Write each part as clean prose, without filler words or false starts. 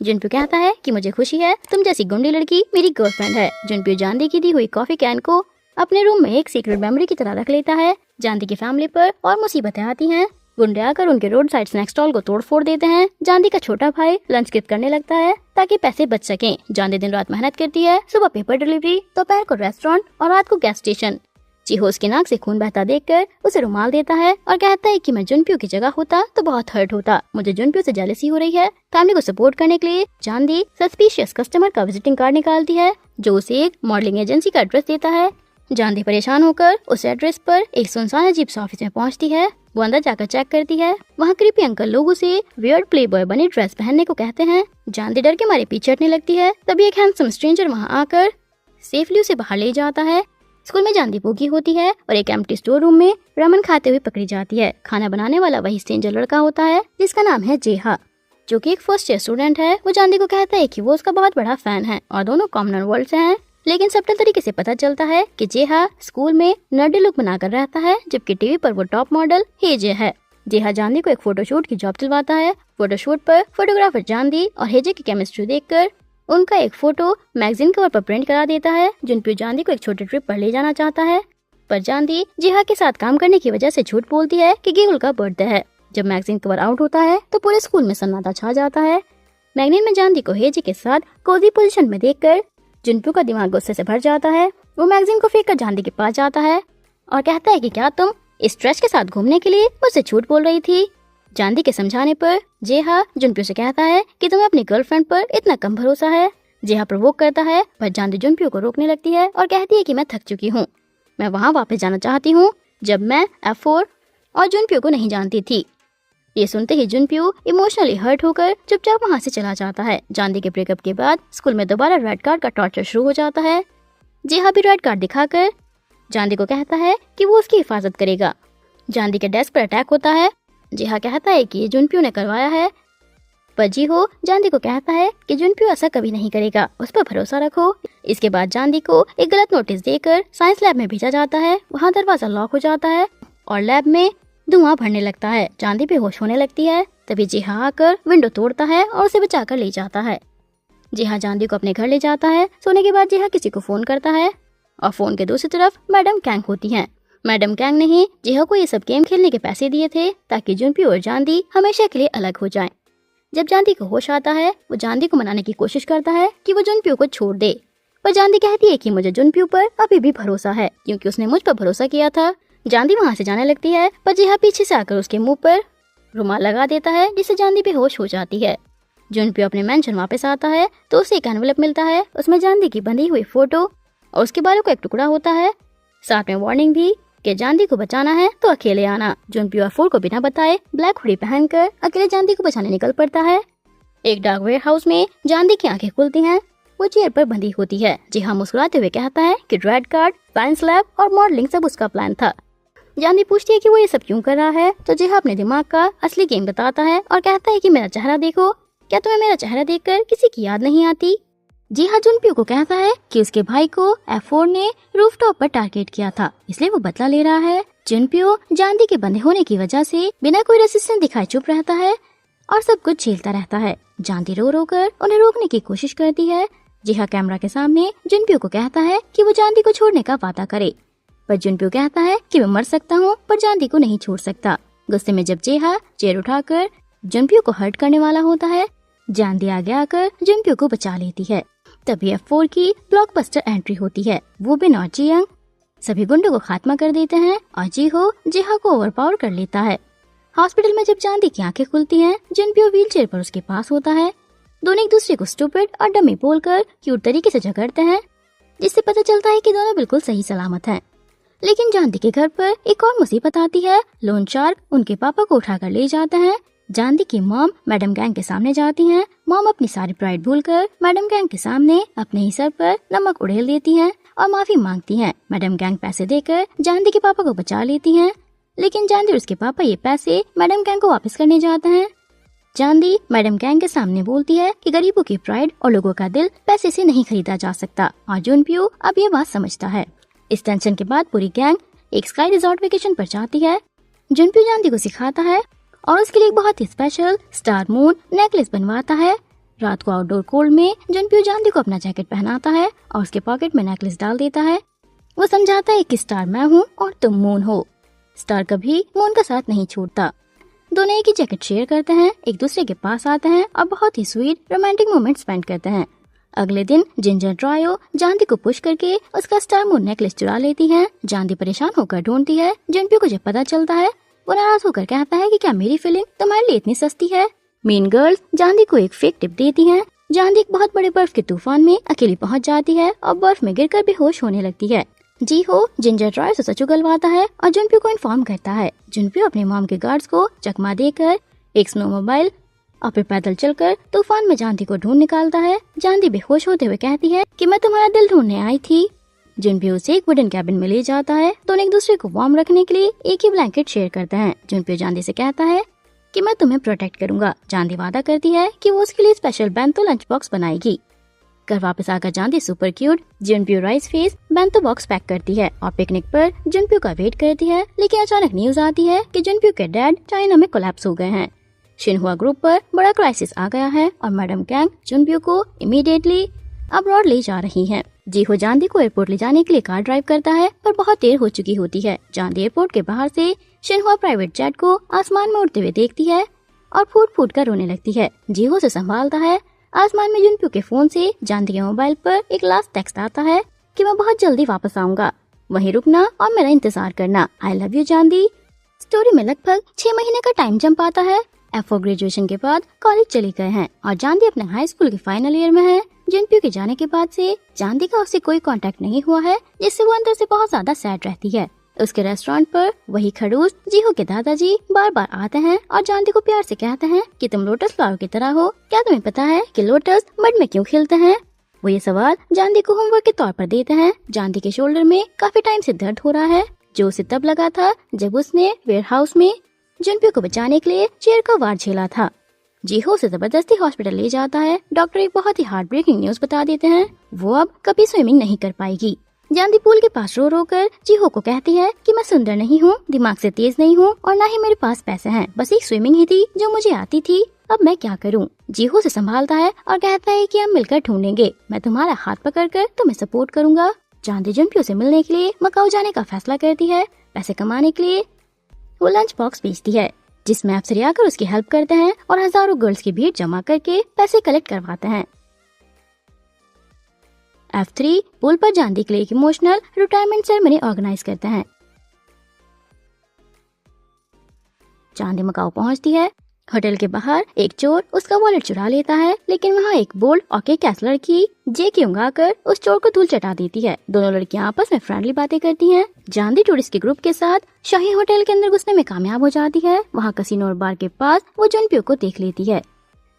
जुनप्यो कहता है कि मुझे खुशी है, तुम जैसी गुंडी लड़की मेरी गर्लफ्रेंड है। जुनप्यो जानदी की दी हुई कॉफी कैन को अपने रूम में एक सीक्रेट मेमोरी की तरह रख लेता है। जानदी की फैमिली पर और मुसीबतें आती हैं। गुंडे आकर उनके रोड साइड स्नैक स्टॉल को तोड़ फोड़ देते हैं। जानदी का छोटा भाई लंच स्किप करने लगता है ताकि पैसे बच सकें। जानदी दिन रात मेहनत करती है, सुबह पेपर डिलीवरी, दोपहर को रेस्टोरेंट और रात को गैस स्टेशन। चीहो उसकी नाक से खून बहता देखकर उसे रुमाल देता है और कहता है कि मैं जुनप्यो की जगह होता तो बहुत हर्ट होता। मुझे जुनप्यो से जेलसी हो रही है। फैमिली को सपोर्ट करने के लिए जानदी सस्पिशियस कस्टमर का विजिटिंग कार्ड निकालती है जो उसे एक मॉडलिंग एजेंसी का एड्रेस देता है। जानदी परेशान होकर उस एड्रेस पर एक सुनसान अजीब सा ऑफिस में पहुंचती है। वो अंदर जाकर चेक करती है। वहाँ क्रीपी अंकल लोग उसे वियर्ड प्लेबॉय बनी ड्रेस पहनने को कहते हैं। जानदी डर के मारे पीछे हटने लगती है। तभी एक हैंडसम स्ट्रेंजर वहाँ आकर सेफली उसे बाहर ले जाता है। स्कूल में जानदी भूखी होती है और एक एम्प्टी स्टोर रूम में रामेन खाते हुए पकड़ी जाती है। खाना बनाने वाला वही स्ट्रेंजर लड़का होता है जिसका नाम है जेहा, जो कि एक फर्स्ट ईयर स्टूडेंट है। वो जानदी को कहता है कि वो उसका बहुत बड़ा फैन है और दोनों कॉमन वर्ल्ड से हैं। लेकिन सबटल तरीके से पता चलता है कि जेहा स्कूल में नर्डी लुक बनाकर रहता है जबकि टीवी पर वो टॉप मॉडल हेजे है। जेहा जानदी को एक फोटोशूट की जॉब दिलवाता है। फोटोशूट पर फोटोग्राफर जानदी और हेजे की केमिस्ट्री देखकर उनका एक फोटो मैगजीन कवर पर प्रिंट करा देता है। जुनप्यो जानदी को एक छोटे ट्रिप पर ले जाना चाहता है, पर जानदी जेहा के साथ काम करने की वजह से झूठ बोलती है कि गेहुल का बर्थडे है। जब मैगजीन कवर आउट होता है तो पूरे स्कूल में सन्नाटा छा जाता है। मैगजीन में जानदी को हेजे के साथ कोजी पोजीशन में देखकर जुनप्यो का दिमाग गुस्से से भर जाता है। वो मैगजीन को फेंक कर जानदी के पास जाता है और कहता है कि क्या तुम इस ट्रश के साथ घूमने के लिए मुझसे झूठ बोल रही थी। जानदी के समझाने पर जेहा जुनप्यो से कहता है कि तुम्हें अपनी गर्लफ्रेंड पर इतना कम भरोसा है। जेहा प्रोवोक करता है पर जानदी जुनप्यो को रोकने लगती है और कहती है कि मैं थक चुकी हूँ, मैं वहाँ वापस जाना चाहती हूँ जब मैं F4 और जुनप्यो को नहीं जानती थी। ये सुनते ही जुनप्यो इमोशनली हर्ट होकर चुपचाप वहाँ से चला जाता है। जानदी के ब्रेकअप के बाद स्कूल में दोबारा रेड कार्ड का टॉर्चर शुरू हो जाता है। जेहा भी रेड कार्ड दिखाकर जानदी को कहता है कि वो उसकी हिफाजत करेगा। जानदी के डेस्क पर अटैक होता है। जेहा कहता है कि ये जुनप्यो ने करवाया है, पर जीहो जानदी को कहता है कि जुनप्यो ऐसा कभी नहीं करेगा, उस पर भरोसा रखो। इसके बाद जानदी को एक गलत नोटिस देकर साइंस लैब में भेजा जाता है। वहाँ दरवाजा लॉक हो जाता है और लैब में धुआं भरने लगता है। जानदी बेहोश होने लगती है। तभी जेहा आकर विंडो तोड़ता है और उसे बचाकर ले जाता है। जेहा जानदी को अपने घर ले जाता है। सोने के बाद जेहा किसी को फोन करता है और फोन के दूसरी तरफ मैडम कैंग होती हैं। मैडम कैंग ने ही जेहा को ये सब गेम खेलने के पैसे दिए थे ताकि जुनप्यो और जानदी हमेशा के लिए अलग हो जाएं। जब जानदी को होश आता है वो जानदी को मनाने की कोशिश करता है कि वो जुनप्यो को छोड़ दे, पर जानदी कहती है कि मुझे जुनप्यो पर अभी भी भरोसा है क्योंकि उसने मुझ पर भरोसा किया था। जानदी वहाँ से जाने लगती है पर जेहा पीछे से आकर उसके मुंह पर रुमाल लगा देता है जिससे जानदी बेहोश हो जाती है। जुनप्यो अपने मेंशन वापस आता है तो उसे एक एनवेलप मिलता है। उसमें जानदी की बंधी हुई फोटो और उसके बालों का एक टुकड़ा होता है, साथ में वार्निंग भी कि जानदी को बचाना है तो अकेले आना। जुनप्यो F4 को बिना बताए ब्लैक हुडी पहनकर अकेले जानदी को बचाने निकल पड़ता है। एक डार्क वेयर हाउस में जानदी की आंखें खुलती हैं। वो चेयर पर बंधी होती है। जेहा मुस्कुराते हुए कहता है कि रेड कार्ड, साइंस लैब और मॉडलिंग सब उसका प्लान था। जानदी पूछती है कि वो ये सब क्यों कर रहा है तो जेहा अपने दिमाग का असली गेम बताता है और कहता है कि मेरा चेहरा देखो, क्या तुम्हें मेरा चेहरा देखकर किसी की याद नहीं आती। जेहा जुनप्यो को कहता है कि उसके भाई को F4 ने रूफटॉप पर टारगेट किया था, इसलिए वो बदला ले रहा है। जुनप्यो जानदी के बंधे होने की वजह से बिना कोई रेसिस्टेंस दिखाए चुप रहता है और सब कुछ झेलता रहता है। जानदी रो रो कर उन्हें रोकने की कोशिश करती है। जेहा कैमरा के सामने जुनप्यो को कहता है कि वो जानदी को छोड़ने का वादा करे, पर जुनप्यो कहता है कि मैं मर सकता हूँ पर जानदी को नहीं छोड़ सकता। गुस्से में जब जेहा चेयर उठाकर जुनप्यो को हर्ट करने वाला होता है, जानदी आगे आकर जुनप्यो को बचा लेती है। तभी F4 की ब्लॉकबस्टर एंट्री होती है। वो बिन और जियंग सभी गुंडों को खात्मा कर देते हैं और जीहो जेहा को ओवरपावर कर लेता है। हॉस्पिटल में जब जानदी की आंखें खुलती हैं, जुनप्यो व्हीलचेयर पर उसके पास होता है। दोनों एक दूसरे को स्टूपिड और डमी बोलकर क्यूट तरीके से झगड़ते हैं, जिससे पता चलता है कि दोनों बिल्कुल सही सलामत हैं। लेकिन जानदी के घर पर एक और मुसीबत आती है। लोन शार्क उनके पापा को उठाकर ले जाते हैं। जानदी की मॉम मैडम गैंग के सामने जाती हैं। मॉम अपनी सारी प्राइड भूलकर मैडम गैंग के सामने अपने ही सर पर नमक उड़ेल देती हैं और माफी मांगती हैं। मैडम गैंग पैसे देकर जानदी के पापा को बचा लेती हैं, लेकिन जानदी और उसके पापा ये पैसे मैडम गैंग को वापस करने जाते हैं। जानदी मैडम गैंग के सामने बोलती है कि गरीबों की प्राइड और लोगों का दिल पैसे से नहीं खरीदा जा सकता और जुनप्यो अब ये बात समझता है। इस टेंशन के बाद पूरी गैंग एक स्काई रिजॉर्ट वेकेशन पर जाती है। जुनप्यो जानदी को सिखाता है और उसके लिए एक बहुत ही स्पेशल स्टार मून नेकलेस बनवाता है रात को आउटडोर कोल्ड में जुनप्यो जानदी को अपना जैकेट पहनाता है और उसके पॉकेट में नेकलेस डाल देता है। वो समझाता है कि स्टार मैं हूँ और तुम मून हो। स्टार कभी मून का साथ नहीं छोड़ता। दोनों एक ही जैकेट शेयर करते हैं, एक दूसरे के पास आते हैं और बहुत ही स्वीट रोमांटिक मोमेंट स्पेंड करते हैं। अगले दिन जिंजर ड्रायो जानदी को पुश करके उसका स्टार मून नेकलेस चुरा लेती है। जानदी परेशान होकर ढूंढती है। जुनप्यो को जब पता चलता है वो नाराज होकर कहता है कि क्या मेरी फीलिंग तुम्हारे लिए इतनी सस्ती है। मीन गर्ल्स जानदी को एक फेक टिप देती हैं। जानदी एक बहुत बड़े बर्फ के तूफान में अकेली पहुंच जाती है और बर्फ में गिरकर बेहोश होने लगती है। जी हो जिंजर ड्रायो से सच उगलवाता है और जुनप्यो को इन्फॉर्म करता है। जुनप्यो अपने मॉम के गार्ड्स को चकमा देकर एक स्नोमोबाइल और फिर पैदल चलकर तूफान में जानदी को ढूंढ निकालता है। जानदी बेहोश होते हुए कहती है कि मैं तुम्हारा दिल ढूंढने आई थी। जुनप्यो उसे एक वुडन कैबिन में ले जाता है। दोनों एक दूसरे को वार्म रखने के लिए एक ही ब्लैंकेट शेयर करते हैं। जुनप्यो जानदी से कहता है कि मैं तुम्हें प्रोटेक्ट करूंगा। जानदी वादा करती है कि वो उसके लिए स्पेशल बेंतो लंच बॉक्स बनाएगी। घर वापस आकर Jandi super cute Junpyo rice face bento box pack करती है और पिकनिक पर जुनप्यो का वेट करती है। लेकिन अचानक न्यूज आती है कि जुनप्यो के डैड चाइना में कोलैप्स हो गए हैं। शिनहुआ ग्रुप पर बड़ा क्राइसिस आ गया है और मैडम कैंग जुनप्यो को इमीडिएटली अब्रॉड ले जा रही हैं। जीहो जानदी को एयरपोर्ट ले जाने के लिए कार ड्राइव करता है पर बहुत देर हो चुकी होती है। जानदी एयरपोर्ट के बाहर से शिनहुआ प्राइवेट जेट को आसमान में उड़ते हुए देखती है और फूट फूट कर रोने लगती है। जीहो से संभालता है। आसमान में जुनप्यो के फोन से जानदी के मोबाइल पर एक लास्ट टेक्स्ट आता है कि मैं बहुत जल्दी वापस आऊंगा, वहीं रुकना और मेरा इंतजार करना। I love you Jandi. Story में लगभग 6 महीने का टाइम जंप आता है। F4 ग्रेजुएशन के बाद कॉलेज चले गए हैं और जानदी अपने हाई स्कूल के फाइनल ईयर में है। जुनप्यो के जाने के बाद से जानदी का उससे कोई कांटेक्ट नहीं हुआ है, जिससे वो अंदर से बहुत ज्यादा सैड रहती है। उसके रेस्टोरेंट पर वही खड़ूस जीहो के दादाजी बार बार आते हैं और जानदी को प्यार से कहते हैं कि तुम लोटस फ्लावर की तरह हो, क्या तुम्हें पता है कि लोटस मड में क्यों खिलते हैं। वो ये सवाल जानदी को होमवर्क के तौर पर देते हैं। जानदी के शोल्डर में काफी टाइम से दर्द हो रहा है, जो उसे तब लगा था जब उसने वेयर हाउस में जुनप्यो को बचाने के लिए चेयर का वार झेला था। जीहो से जबरदस्ती हॉस्पिटल ले जाता है। डॉक्टर एक बहुत ही हार्ट ब्रेकिंग न्यूज बता देते हैं, वो अब कभी स्विमिंग नहीं कर पाएगी। जानदी पूल के पास रो रो कर जीहो को कहती है कि मैं सुंदर नहीं हूँ, दिमाग से तेज नहीं हूँ और न ही मेरे पास पैसे हैं, बस एक स्विमिंग ही थी जो मुझे आती थी, अब मैं क्या करूँ। जीहो से संभालता है और कहता है कि हम मिलकर ढूंढेंगे, मैं तुम्हारा हाथ पकड़कर तुम्हें सपोर्ट करूंगा। जानदी जुनप्यो से मिलने के लिए मकाऊ जाने का फैसला करती है। पैसे कमाने के लिए वो लंच बॉक्स बेचती है, जिसमें अफसर आकर उसकी हेल्प करते हैं और हजारों गर्ल्स की भीड़ जमा करके पैसे कलेक्ट करवाते हैं। F3 पुल पर जानदी के लिए एक इमोशनल रिटायरमेंट सेरेमनी ऑर्गेनाइज करते हैं। जानदी मकाऊ पहुंचती है। होटल के बाहर एक चोर उसका वॉलेट चुरा लेता है, लेकिन वहाँ एक बोल्ड और किक-एस लड़की जे की उंगाकर उस चोर को धूल चटा देती है। दोनों लड़कियां आपस में फ्रेंडली बातें करती हैं। जानदी टूरिस्ट के ग्रुप के साथ शाही होटल के अंदर घुसने में कामयाब हो जाती है। वहाँ कसिनो और बार के पास वो जुनप्यो को देख लेती है।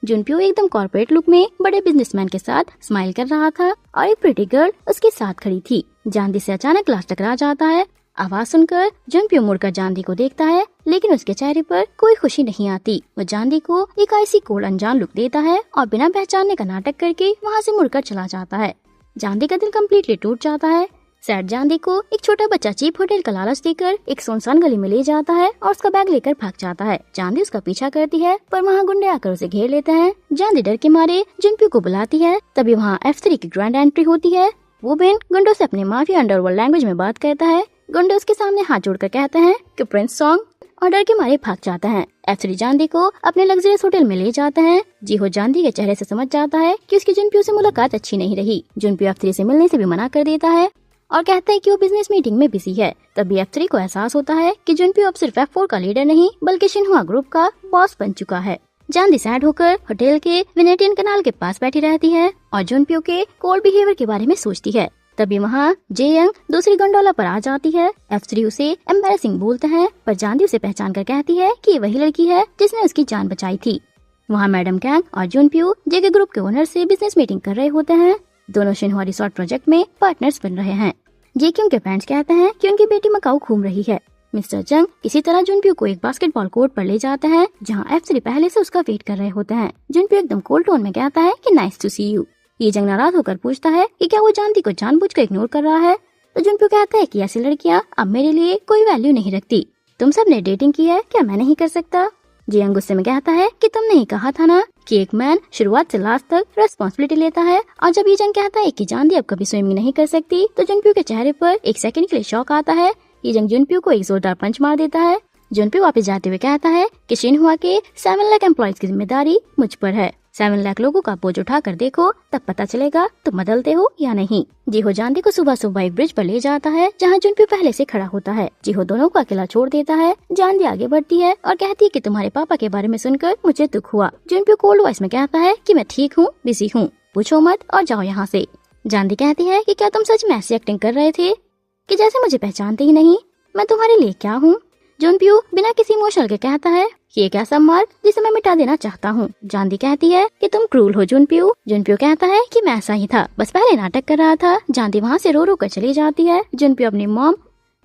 जुनप्यो एकदम कॉर्पोरेट लुक में बड़े बिजनेसमैन के साथ स्माइल कर रहा था और एक प्रिटी गर्ल उसके साथ खड़ी थी। जानदी से अचानक ग्लास टकरा जाता है। आवाज सुनकर जुनप्यो मुड़कर जानदी को देखता है, लेकिन उसके चेहरे पर कोई खुशी नहीं आती। वो जानदी को एक आईसी कोल्ड अनजान लुक देता है और बिना पहचानने का नाटक करके वहाँ से मुड़कर चला जाता है। जानदी का दिल कम्प्लीटली टूट जाता है। सैड जानदी को एक छोटा बच्चा चीप होटल का लालच देकर एक सुनसान गली में ले जाता है और उसका बैग लेकर भाग जाता है। जानदी उसका पीछा करती है, पर वहाँ गुंडे आकर उसे घेर लेते हैं। जानदी डर के मारे जुनप्यो को बुलाती है, तभी वहाँ F3 की ग्रैंड एंट्री होती है। वो बेन गुंडों से अपने माफिया अंडरवर्ल्ड लैंग्वेज में बात करता है। गुंडे उसके सामने हाथ जोड़कर कहते हैं कि प्रिंस सॉन्ग, और डर के मारे भाग जाता है। F3 जानदी को अपने लग्जरियस होटल में ले जाता है। जीहो जानदी के चेहरे से समझ जाता है कि उसकी जुनप्यो से मुलाकात अच्छी नहीं रही। जुनप्यो F3 से मिलने से भी मना कर देता है और कहता है कि वो बिजनेस मीटिंग में बिजी है। तभी F3 को एहसास होता है कि जुनप्यो अब सिर्फ F4 का लीडर नहीं बल्कि शिनहुआ ग्रुप का बॉस बन चुका है। जानदी सैड होकर होटल के वेनेटियन कनाल के पास बैठी रहती है और जुनप्यो के कोल्ड बिहेवियर के बारे में सोचती है। तभी वहाँ जे यंग दूसरी गंडोला पर आ जाती है। F3 उसे एम्बैरेसिंग बोलते हैं, पर जानदी उसे पहचान कर कहती है कि वही लड़की है जिसने उसकी जान बचाई थी। वहाँ मैडम कैंग और जुनप्यो जे के ग्रुप के ओनर से बिजनेस मीटिंग कर रहे होते हैं। दोनों शिनहुआ रिसोर्ट प्रोजेक्ट में पार्टनर्स बन रहे हैं। जे के उनके पेरेंट्स कहते हैं कि उनकी बेटी मकाऊ घूम रही है। मिस्टर जंग किसी तरह जुनप्यो को एक बास्केटबॉल कोर्ट पर ले जाते हैं, जहाँ F3 पहले से उसका वेट कर रहे होते हैं। जुनप्यो एकदम कोल्ड टोन में कहता है कि नाइस टू सी यू। ये जंग नाराज होकर पूछता है कि क्या वो जानदी को जानबूझकर इग्नोर कर रहा है, तो जुनप्यो कहता है कि ऐसी लड़कियां अब मेरे लिए कोई वैल्यू नहीं रखती। तुम सब ने डेटिंग की है, क्या मैं नहीं कर सकता। जियांग गुस्से में कहता है कि तुमने ही कहा था ना कि एक मैन शुरुआत से लास्ट तक रेस्पॉन्सिबिलिटी लेता है। और जब यीजंग कहता है कि जान दी अब कभी स्विमिंग नहीं कर सकती तो जुनप्यो के चेहरे पर एक सेकंड के लिए शॉक आता है। यीजंग जुनप्यो को एक जोरदार पंच मार देता है। जुनप्यो वापस जाते हुए कहता है कि शिनहुआ के 7 लाख एम्प्लॉइज की जिम्मेदारी मुझ पर है। 7 लाख लोगों का बोझ उठा कर देखो, तब पता चलेगा तुम बदलते हो या नहीं। जीहो जान दी को सुबह सुबह एक ब्रिज पर ले जाता है जहाँ जुनप्यो पहले से खड़ा होता है। जीहो दोनों को अकेला छोड़ देता है। जान दी आगे बढ़ती है और कहती है कि तुम्हारे पापा के बारे में सुनकर मुझे दुख हुआ। जुनप्यो कोल्ड वॉइस में कहता है कि मैं ठीक हूँ, बिजी हूँ, पूछो मत और जाओ यहाँ से। जान दी कहती है कि क्या तुम सच में ऐसी एक्टिंग कर रहे थे कि जैसे मुझे पहचानते ही नहीं, मैं तुम्हारे लिए क्या हूँ। जुनप्यो बिना किसी इमोशनल के कहता है कि एक ऐसा मार्क जिसे मैं मिटा देना चाहता हूँ। जान दी कहती है कि तुम क्रूल हो जुनप्यो। जुनप्यो कहता है कि मैं ऐसा ही था, बस पहले नाटक कर रहा था। जान दी वहाँ से रो रो कर चली जाती है। जुनप्यो अपनी मॉम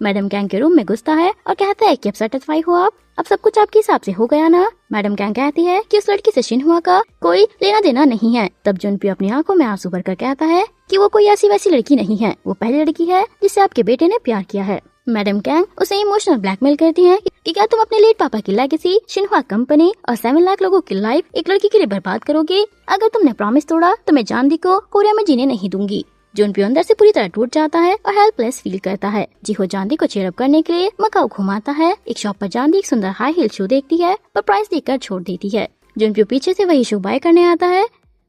मैडम कैंग के रूम में घुसता है और कहता है कि अब सेटिस्फाई हो आप, अब सब कुछ आपके हिसाब से हो गया ना। मैडम कैंग कहती है कि उस लड़की से शिनहुआ का कोई लेना देना नहीं है। तब जुनप्यो अपनी आंखों में आंसू भरकर कहता है कि वो कोई ऐसी वैसी लड़की नहीं है, वो पहली लड़की है जिससे आपके बेटे ने प्यार किया है। मैडम कैंग उसे इमोशनल ब्लैकमेल करती हैं कि क्या तुम अपने लेट पापा की लेगेसी, शिनहुआ कंपनी और 7 लाख लोगों की लाइफ एक लड़की के लिए बर्बाद करोगे। अगर तुमने प्रॉमिस तोड़ा तो मैं जान दी को कोरिया में जीने नहीं दूंगी। जुनप्यो अंदर से पूरी तरह टूट जाता है और हेल्पलेस फील करता है। जीहो जान दी को चीयर अप करने के लिए मकाऊ घुमाता है। एक शॉप पर जान दी एक सुंदर हाई हील शू देखती है पर प्राइस देखकर छोड़ देती है। जुनप्यो पीछे से वही शू बाय करने आता है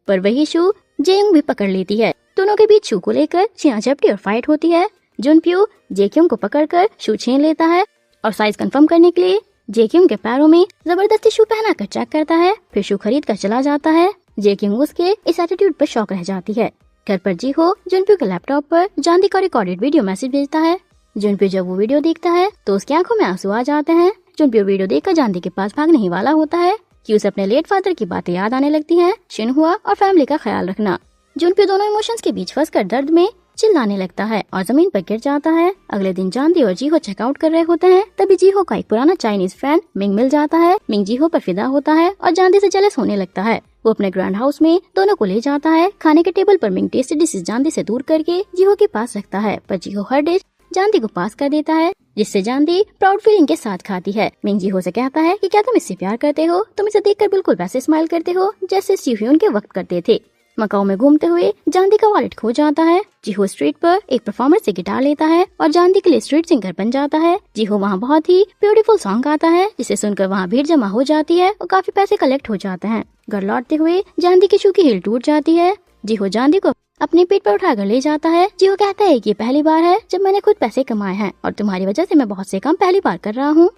पर वही शू जेयोंग भी पकड़ लेती है। दोनों के बीच शू को लेकर झपटी और फाइट होती है। जुनप्यो जेक्योंग को पकड़कर शू छीन लेता है और साइज कंफर्म करने के लिए जेक्योंग के पैरों में जबरदस्ती शू पहना कर चेक करता है। फिर शू खरीद कर चला जाता है। जेक्योंग उसके इस एटीट्यूड पर शॉक रह जाती है। घर पर जीहो जुनप्यो के लैपटॉप पर जान दी का रिकॉर्डेड वीडियो मैसेज भेजता है। जुनप्यो जब वो वीडियो देखता है तो उसकी आंखों में आंसू आ जाते हैं। जुनप्यो वीडियो देखकर जान दी के पास भागने ही वाला होता है कि उसे अपने लेट फादर की बातें याद आने लगती हैं, शिनहुआ और फैमिली का ख्याल रखना। जुनप्यो दोनों इमोशंस के बीच फंसकर दर्द में चिल्लाने लगता है और जमीन पर गिर जाता है। अगले दिन जान दी और जीहो चेकआउट कर रहे होते हैं। तभी जीहो का एक पुराना चाइनीज फ्रेंड मिंग मिल जाता है। मिंग जीहो पर फिदा होता है और जान दी से जेलस होने लगता है। वो अपने ग्रैंड हाउस में दोनों को ले जाता है। खाने के टेबल पर मिंग टेस्टी डिशेस जान दी से दूर करके जीहो के पास रखता है पर जीहो हर डिश जान दी को पास कर देता है, जिससे जान दी प्राउड फीलिंग के साथ खाती है। मिंग जीहो से कहता है कि क्या तुम इससे प्यार करते हो? तुम इसे देखकर बिल्कुल वैसे स्माइल करते हो जैसे सीह्यून के वक्त करते थे। मकाऊ में घूमते हुए जान दी का वॉलेट खो जाता है। जीहो स्ट्रीट पर एक परफॉर्मर से गिटार लेता है और जान दी के लिए स्ट्रीट सिंगर बन जाता है। जीहो वहाँ बहुत ही ब्यूटीफुल सॉन्ग गाता है जिसे सुनकर वहाँ भीड़ जमा हो जाती है और काफी पैसे कलेक्ट हो जाते हैं। घर लौटते हुए जान दी की शू की हील टूट जाती है। जीहो जान दी को अपने पेट पर उठाकर ले जाता है। जीहो कहता है कि ये पहली बार है जब मैंने खुद पैसे कमाए हैं और तुम्हारी वजह से मैं बहुत से काम पहली बार कर रहा हूँ।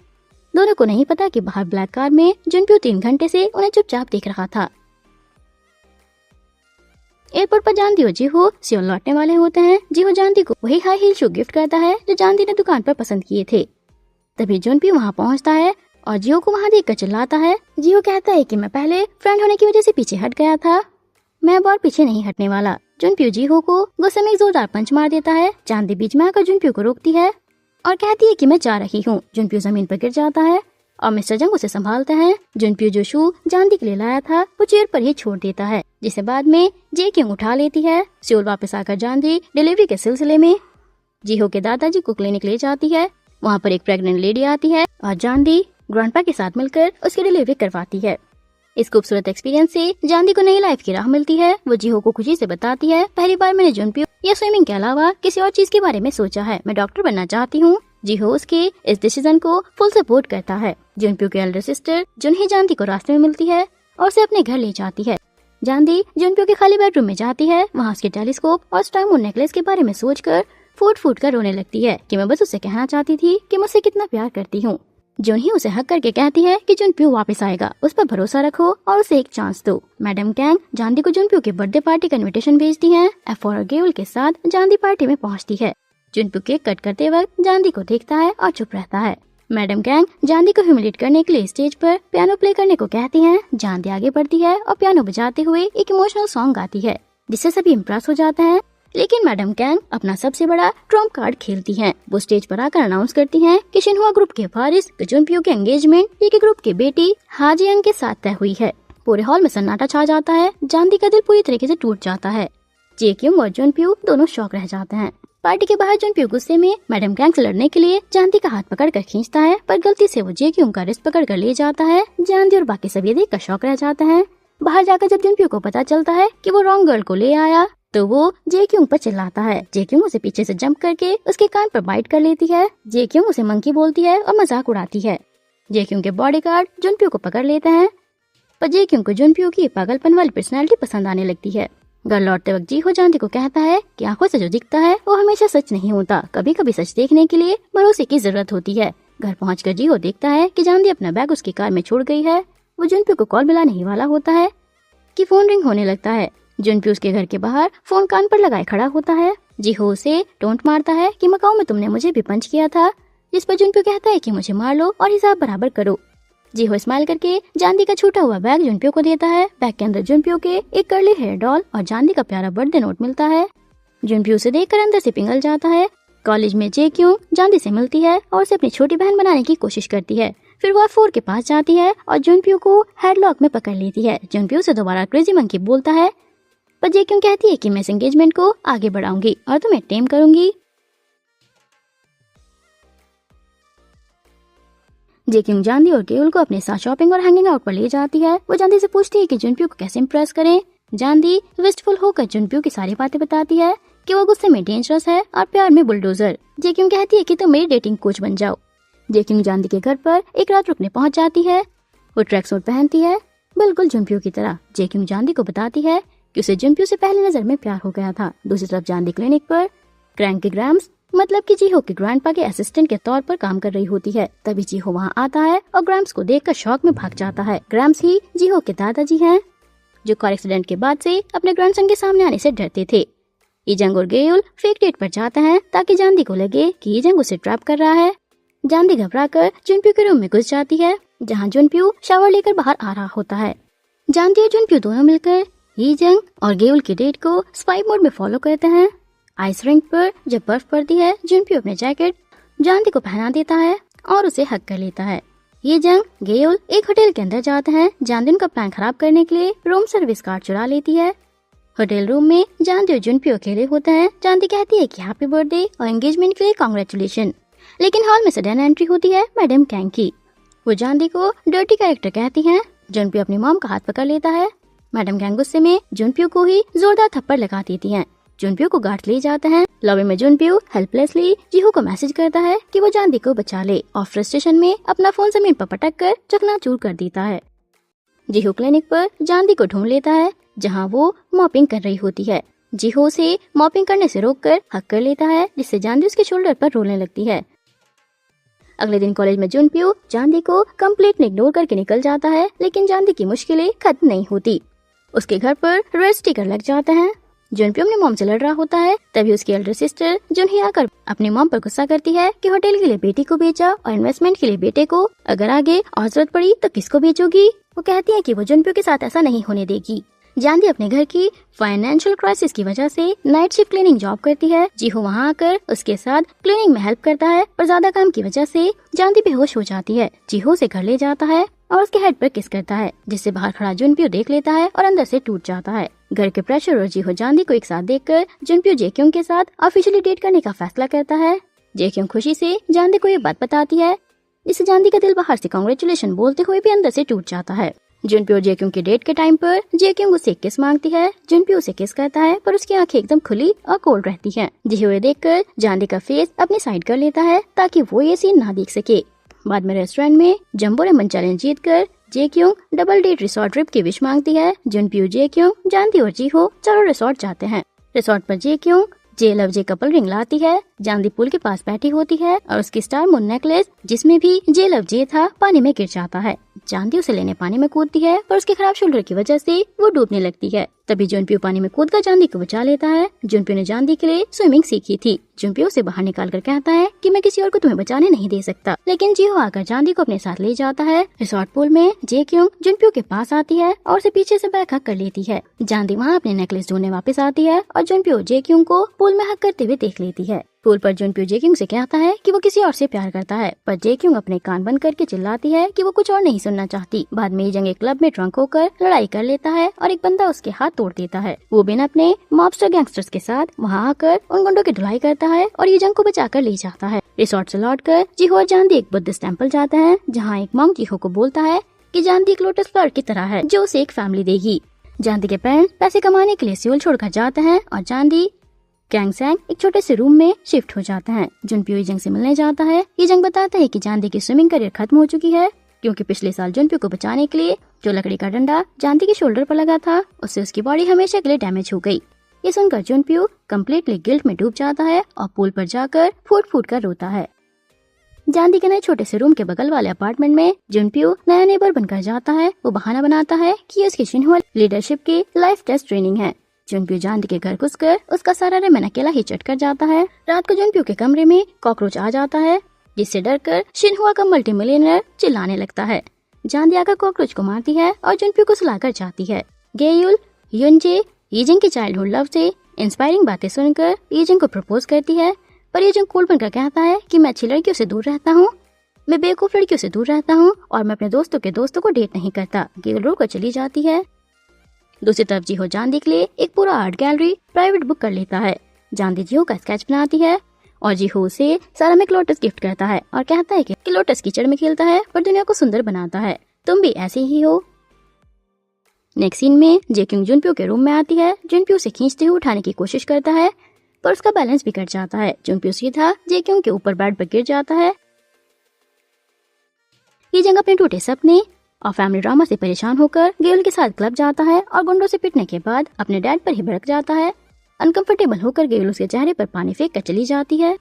दोनों को नहीं पता कि बाहर ब्लैक कार में जुनप्यो 3 घंटे से उन्हें चुपचाप देख रहा था। एयरपोर्ट पर जान दी और जीहो सियोल लौटने वाले होते हैं। जीहो जान दी को वही हाई हील शू गिफ्ट करता है जो जान दी ने दुकान पर पसंद किए थे। तभी जुनप्यो वहाँ पहुँचता है और जीहो को वहाँ देखकर चिल्लाता है। जीहो कहता है कि मैं पहले फ्रेंड होने की वजह से पीछे हट गया था, मैं अब और पीछे नहीं हटने वाला। जुनप्यो जीहो को गुस्से में एक जोरदार पंच मार देता है। जान दी बीच में आकर जुनप्यो को रोकती है और कहती है कि मैं जा रही हूँ। जुनप्यो जमीन पर गिर जाता है और मिस्टर जंग उसे संभालते हैं। जुनप्यो जो शू जान दी के लिए लाया था वो चेयर पर ही छोड़ देता है, जिसे बाद में जेक्योंग उठा लेती है। सियोल वापस आकर जान दी डिलीवरी के सिलसिले में जीहो के दादाजी को क्लिनिक ले जाती है। वहाँ पर एक प्रेग्नेंट लेडी आती है और जान दी ग्रैंडपा के साथ मिलकर उसकी डिलीवरी करवाती है। इस खूबसूरत एक्सपीरियंस से जान दी को नई लाइफ की राह मिलती है। वो जीहो को खुशी से बताती है, पहली बार मैंने जुनप्यो या स्विमिंग के अलावा किसी और चीज के बारे में सोचा है, मैं डॉक्टर बनना चाहती हूँ। जीहो उसके इस डिसीजन को फुल सपोर्ट करता है। जुनप्यो की एल्डर सिस्टर जुनही जान दी को रास्ते में मिलती है और उसे अपने घर ले जाती है। जान दी जुनप्यो के खाली बेडरूम में जाती है। वहाँ उसके टेलीस्कोप और स्टाइमोन नेकलेस के बारे में सोचकर फूट फूट कर रोने लगती है कि मैं बस उससे कहना चाहती थी कि मुझसे कितना प्यार करती हूँ। जुनही उसे हक करके कहती है कि जुनप्यो वापस आएगा, उस पर भरोसा रखो और उसे एक चांस दो। मैडम कैंग जान दी को जुनप्यो के बर्थडे पार्टी का इन्विटेशन भेजती है। एफोर और गेवल के साथ जान दी पार्टी में पहुँचती है। जुनप्यो केक कट करते वक्त जान दी को देखता है और चुप रहता है। मैडम कैंग जान दी को ह्यूमिलेट करने के लिए स्टेज पर पियानो प्ले करने को कहती हैं। जान दी आगे बढ़ती है और पियानो बजाते हुए एक इमोशनल सॉन्ग गाती है जिससे सभी इम्प्रेस हो जाते हैं। लेकिन मैडम कैंग अपना सबसे बड़ा ट्रम्प कार्ड खेलती हैं। वो स्टेज पर आकर अनाउंस करती हैं कि शिनहुआ ग्रुप के वारिस जुनप्यो की एंगेजमेंट ये ग्रुप की बेटी हा जियांग के साथ तय हुई है। पूरे हॉल में सन्नाटा छा जाता है। जान दी का दिल पूरी तरीके से टूट जाता है। जेक्योंग और जुनप्यो दोनों शॉक रह जाते हैं। पार्टी के बाहर जुनप्यो गुस्से में मैडम कैंग से लड़ने के लिए जानदी का हाथ पकड़ कर खींचता है, पर गलती से वो जेक्यूंग का रिस्ट पकड़ कर ले जाता है। जानदी और बाकी सब ये देख कर शौक रह जाते हैं। बाहर जाकर जब जुनप्यो को पता चलता है कि वो रॉन्ग गर्ल को ले आया तो वो जेक्यूंग पर चिल्लाता है। जेक्यूंग उसे पीछे से जंप करके उसके कान पर बाइट कर लेती है। जेक्यूंग उसे मंकी बोलती है और मजाक उड़ाती है। जेक्यूंग के बॉडीगार्ड जुनप्यो को पकड़ लेते हैं, पर जेक्यूंग को जुनप्यो की पागलपन वाली पर्सनालिटी पसंद आने लगती है। घर लौटते वक्त जीहो जानदी को कहता है कि आंखों से जो दिखता है वो हमेशा सच नहीं होता, कभी कभी सच देखने के लिए भरोसे की जरूरत होती है। घर पहुंचकर जीहो देखता है कि जानदी अपना बैग उसकी कार में छोड़ गई है। वो जुनप्यो को कॉल मिलाने ही वाला होता है कि फोन रिंग होने लगता है। जुनप्यो उसके घर के बाहर फोन कान पर लगाए खड़ा होता है। जीहो उसे टोंट मारता है कि मकाऊ में तुमने मुझे भी पंच किया था, जिस पर जुनप्यो कहता है कि मुझे मार लो और हिसाब बराबर करो। जीहो स्माइल करके जानदी का छूटा हुआ बैग जुनप्यो को देता है। बैग के अंदर जुनप्यो के एक कर्ली हेयर डॉल और जानदी का प्यारा बर्थडे नोट मिलता है। जुनप्यो उसे देखकर अंदर से पिघल जाता है। कॉलेज में जेक्यूंग जानदी से मिलती है और उसे अपनी छोटी बहन बनाने की कोशिश करती है। फिर वह 4 के पास जाती है और जुनप्यो को हेडलॉक में पकड़ लेती है। जुनप्यो से दोबारा क्रेजी मंकी बोलता है, पर जेक्यूंग कहती है कि मैं इस एंगेजमेंट को आगे बढ़ाऊंगी और तुम्हें टेम करूंगी। जेक्यूंग जानदी और गेउल को अपने साथ शॉपिंग और हैंगिंग आउट पर ले जाती है। वो जानदी से पूछती है कि जुनप्यो को कैसे इम्प्रेस करें। जानदी विस्टफुल होकर जुनप्यो की सारी बातें बताती है कि वो गुस्से में डेंजरस है और प्यार में बुलडोजर। जेक्यूंग कहती है कि तुम मेरी डेटिंग कोच बन जाओ। जेक्यूंग जानदी के घर पर एक रात रुकने पहुंच जाती है। वो ट्रैक सूट पहनती है, बिल्कुल जुनप्यो की तरह। जेक्यूंग जानदी को बताती है कि उसे जुनप्यो से पहली नजर में प्यार हो गया था। दूसरी तरफ जानदी क्लिनिक पर क्रैंक के ग्राम्स मतलब कि जीहो के ग्रैंडपा के असिस्टेंट के तौर पर काम कर रही होती है। तभी जीहो वहाँ आता है और ग्राम्स को देखकर शौक में भाग जाता है। ग्राम्स ही जीहो के दादाजी हैं, जो कार एक्सीडेंट के बाद से अपने ग्रैंडसन के सामने आने से डरते थे। ईजंग और गेउल फेक डेट पर जाते हैं ताकि जानदी को लगे कि ईजंग उसे ट्रैप कर रहा है। जानदी घबराकर जुनप्यो के रूम में घुस जाती है, जहाँ जुनप्यो शावर लेकर बाहर आ रहा होता है। जानदी और जुनप्यो दोनों मिलकर ईजंग और गेउल की डेट को स्पाई मोड में फॉलो करते हैं। आइस रिंक पर जब बर्फ पड़ती है, जुनप्यो अपने जैकेट जानदी को पहना देता है और उसे हक कर लेता है। ईजंग गेउल एक होटल के अंदर जाते हैं। जानदी उनका प्लान खराब करने के लिए रूम सर्विस कार्ड चुरा लेती है। होटल रूम में जानदी और जुनप्यो अकेले होते हैं। जानदी कहती है कि हैप्पी बर्थडे और एंगेजमेंट के लिए कांग्रेचुलेशन, लेकिन हॉल में सडन एंट्री होती है मैडम कैंग की। वो जानदी को डर्टी कैरेक्टर कहती हैं। जुनप्यो अपनी मॉम का हाथ पकड़ लेता है। मैडम कैंग गुस्से में जुनप्यो को ही जोरदार थप्पड़ लगा देती हैं। जुनप्यो को गार्ड ले जाते हैं। लॉबी में जुनप्यो हेल्पलेसली जीहो को मैसेज करता है कि वो जानदी को बचा ले और फ्रस्ट्रेशन में अपना फोन जमीन पर पटक कर चकनाचूर कर देता है। जीहो क्लिनिक पर जानदी को ढूंढ लेता है, जहां वो मॉपिंग कर रही होती है। जीहो उसे मॉपिंग करने से रोककर हक कर लेता है, जिससे जानदी उसके शोल्डर पर रोने लगती है। अगले दिन कॉलेज में जुनप्यो जानदी को कंप्लीटली इग्नोर करके निकल जाता है, लेकिन जानदी की मुश्किलें खत्म नहीं होती। उसके घर पर रेड स्टिकर लग जाते हैं। जुनप्यो अपनी मॉम से लड़ रहा होता है। तभी उसकी एल्डर सिस्टर जुनही आकर अपनी मॉम पर गुस्सा करती है कि होटल के लिए बेटी को बेचा और इन्वेस्टमेंट के लिए बेटे को, अगर आगे और जरूरत पड़ी तो किसको बेचोगी। वो कहती है कि वो जुनप्यो के साथ ऐसा नहीं होने देगी। जानदी अपने घर की फाइनेंशियल क्राइसिस की वजह से नाइट शिफ्ट क्लीनिंग जॉब करती है। जीहो वहाँ आकर उसके साथ क्लीनिंग में हेल्प करता है, पर ज्यादा काम की वजह से जानदी बेहोश हो जाती है। जीहो उसे घर ले जाता है और उसके हेड पर किस करता है, जिससे बाहर खड़ा जुनप्यो देख लेता है और अंदर से टूट जाता है। घर के प्रेशर और जीहो जानदी को एक साथ देखकर जुनप्यो जेक्यूंग के साथ ऑफिशियली डेट करने का फैसला करता है। जेक्यूंग खुशी से जानदी को ये बात बताती है, जिससे जानदी का दिल बाहर से कांग्रेचुलेशन बोलते हुए भी अंदर से टूट जाता है। जुनप्यो जेक्यूंग की डेट के टाइम पर जेक्यूंग उससे किस मांगती है। जुनप्यो उसे किस करता है, पर उसकी आंखें एकदम खुली और कोल्ड रहती हैं। जीहो ये देखकर जानदी का फेस अपनी साइड कर लेता है ताकि वो ये सीन ना देख सके। बाद में रेस्टोरेंट में जंबो रेमन चैलेंज जीतकर जेक्यूंग डबल डेट रिसोर्ट ट्रिप की विश मांगती है। जुनप्यो, जेक्यूंग, जानदी और जीहो चारों रिसोर्ट जाते हैं। रिसोर्ट पर जेक्यूंग जे लव जे कपल रिंग लाती है। जानदी पुल के पास बैठी होती है और उसकी स्टार मून नेकलेस, जिसमें भी जे लव जे था, पानी में गिर जाता है। जानदी उसे लेने पानी में कूदती है, पर उसके खराब शोल्डर की वजह से वो डूबने लगती है। तभी जुनप्यो पानी में कूदकर जानदी को बचा लेता है। जुनप्यो ने जानदी के लिए स्विमिंग सीखी थी। जुनप्यो उसे बाहर निकाल कर कहता है कि मैं किसी और को तुम्हें बचाने नहीं दे सकता, लेकिन जीहो आकर जानदी को अपने साथ ले जाता है। रिसोर्ट पूल में जेक्यूंग जुनप्यो के पास आती है और उसे पीछे से बैक हक कर लेती है। जानदी वहाँ अपने नेकलेस ढूंढने वापस आती है और जुनप्यो जेक्यूंग को पूल में हक करते हुए देख लेती है। पूल पर जुनप्यो जेक्यूंग से कहता है कि वो किसी और से प्यार करता है, पर जेक्यूंग अपने कान बंद करके चिल्लाती है कि वो कुछ और नहीं सुनना चाहती। बाद में यीजंग एक क्लब में ड्रंक होकर लड़ाई कर लेता है और एक बंदा उसके हाथ तोड़ देता है। वो बिन अपने मॉबस्टर गैंगस्टर्स के साथ वहाँ आकर उन गुंडों की धुलाई करता है और यीजंग को बचाकर ले जाता है। रिसोर्ट से लौटकर जीहो और जांदी एक बुद्धिस्ट टेम्पल जाते हैं, जहाँ एक मॉन्क जीहो को बोलता है कि जांदी एक लोटस फ्लावर की तरह है जो उसे एक फैमिली देगी। जांदी के पेरेंट्स पैसे कमाने के लिए सियोल छोड़कर जाते हैं और जांदी कैंगसैंग एक छोटे से रूम में शिफ्ट हो जाता है। जुनप्यो यीजंग से मिलने जाता है। यीजंग बताता है कि जांदी की स्विमिंग करियर खत्म हो चुकी है, क्योंकि पिछले साल जुनप्यो को बचाने के लिए जो लकड़ी का डंडा जांदी के शोल्डर पर लगा था, उससे उसकी बॉडी हमेशा के लिए डैमेज हो गई। ये सुनकर जुनप्यो कम्प्लीटली गिल्ट में डूब जाता है और पूल पर जाकर फूट फूट कर रोता है। जांदी के नए छोटे से रूम के बगल वाले अपार्टमेंट में जुनप्यो नया नेबर बनकर जाता है। वो बहाना बनाता है कि ये उसकी शिन्हुआ लीडरशिप की लाइफ टेस्ट ट्रेनिंग है। जुनप्यो जांदी के घर घुसकर उसका सारा रेमन अकेला ही चट कर जाता है। रात को जुनप्यो के कमरे में कॉकरोच आ जाता है, जिससे डरकर शिन्हुआ का मल्टी मिलियनर चिल्लाने लगता है। जांदी आकर कॉकरोच को मारती है और जुनप्यो को सुलाकर जाती है। गेयुल युनजे यीजंग की चाइल्डहुड लव से इंस्पायरिंग बातें सुनकर यीजंग को प्रपोज करती है, पर यीजंग कूल बनकर कहता है कि मैं अच्छी लड़कियों से दूर रहता हूँ, मैं बेवकूफ लड़कियों से दूर रहता हूँ और मैं अपने दोस्तों के दोस्तों को डेट नहीं करता। गेयुल रोकर चली जाती है। दूसरी तरफ जीहो जांदी के लिए एक पूरा आर्ट गैलरी प्राइवेट बुक कर लेता है। जांदी जीहो का स्केच बनाती है और जीहो उसे सारा में लोटस गिफ्ट करता है और कहता है कि लोटस कीचड़ में खेलता है पर दुनिया को सुंदर बनाता है, तुम भी ऐसे ही हो। नेक्स्ट सीन में जेक्यूंग जुनप्यो के रूम में आती है। जुनप्यो उसे खींचते हुए उठाने की कोशिश करता है, पर उसका बैलेंस बिगड़ जाता है। जुनप्यो सीधा जेक्यूंग के ऊपर बेड पर गिर जाता है। यीजंग अपने टूटे सपने और फैमिली ड्रामा से परेशान होकर गेयुल के साथ क्लब जाता है और गुंडों से पिटने के बाद अपने डैड पर ही भड़क जाता है। अनकंफर्टेबल होकर गेयुल उसके चेहरे पर पानी फेंक कर चली जाती है।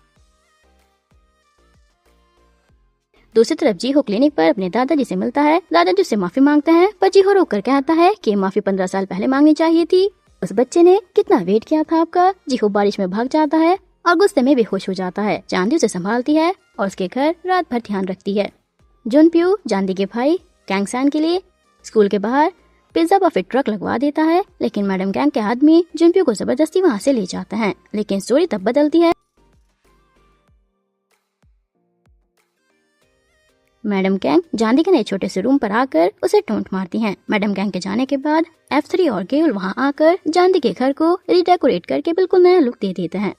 दूसरी तरफ जीहो क्लिनिक पर अपने दादाजी से मिलता है। दादाजी उससे माफी मांगते हैं, पर जीहो रोककर कहता है कि माफी 15 साल पहले मांगनी चाहिए थी। उस बच्चे ने कितना वेट किया था आपका। जीहो बारिश में भाग जाता है और गुस्से में बेहोश हो जाता है। जांदी उसे संभालती है और उसके घर रात भर ध्यान रखती है। जुनप्यो जांदी के भाई कैंगसैन के लिए स्कूल के बाहर पिज्जा बफे ट्रक लगवा देता है, लेकिन मैडम गैंग के आदमी जुनप्यो को जबरदस्ती वहाँ से ले जाते हैं। लेकिन स्टोरी तब बदलती है। मैडम गैंग जांदी के नए छोटे से रूम पर आकर उसे टोंट मारती हैं। मैडम गैंग के जाने के बाद F3 और गेयुल वहाँ आकर जांदी के घर को रिडेकोरेट करके बिल्कुल नया लुक दे देते हैं।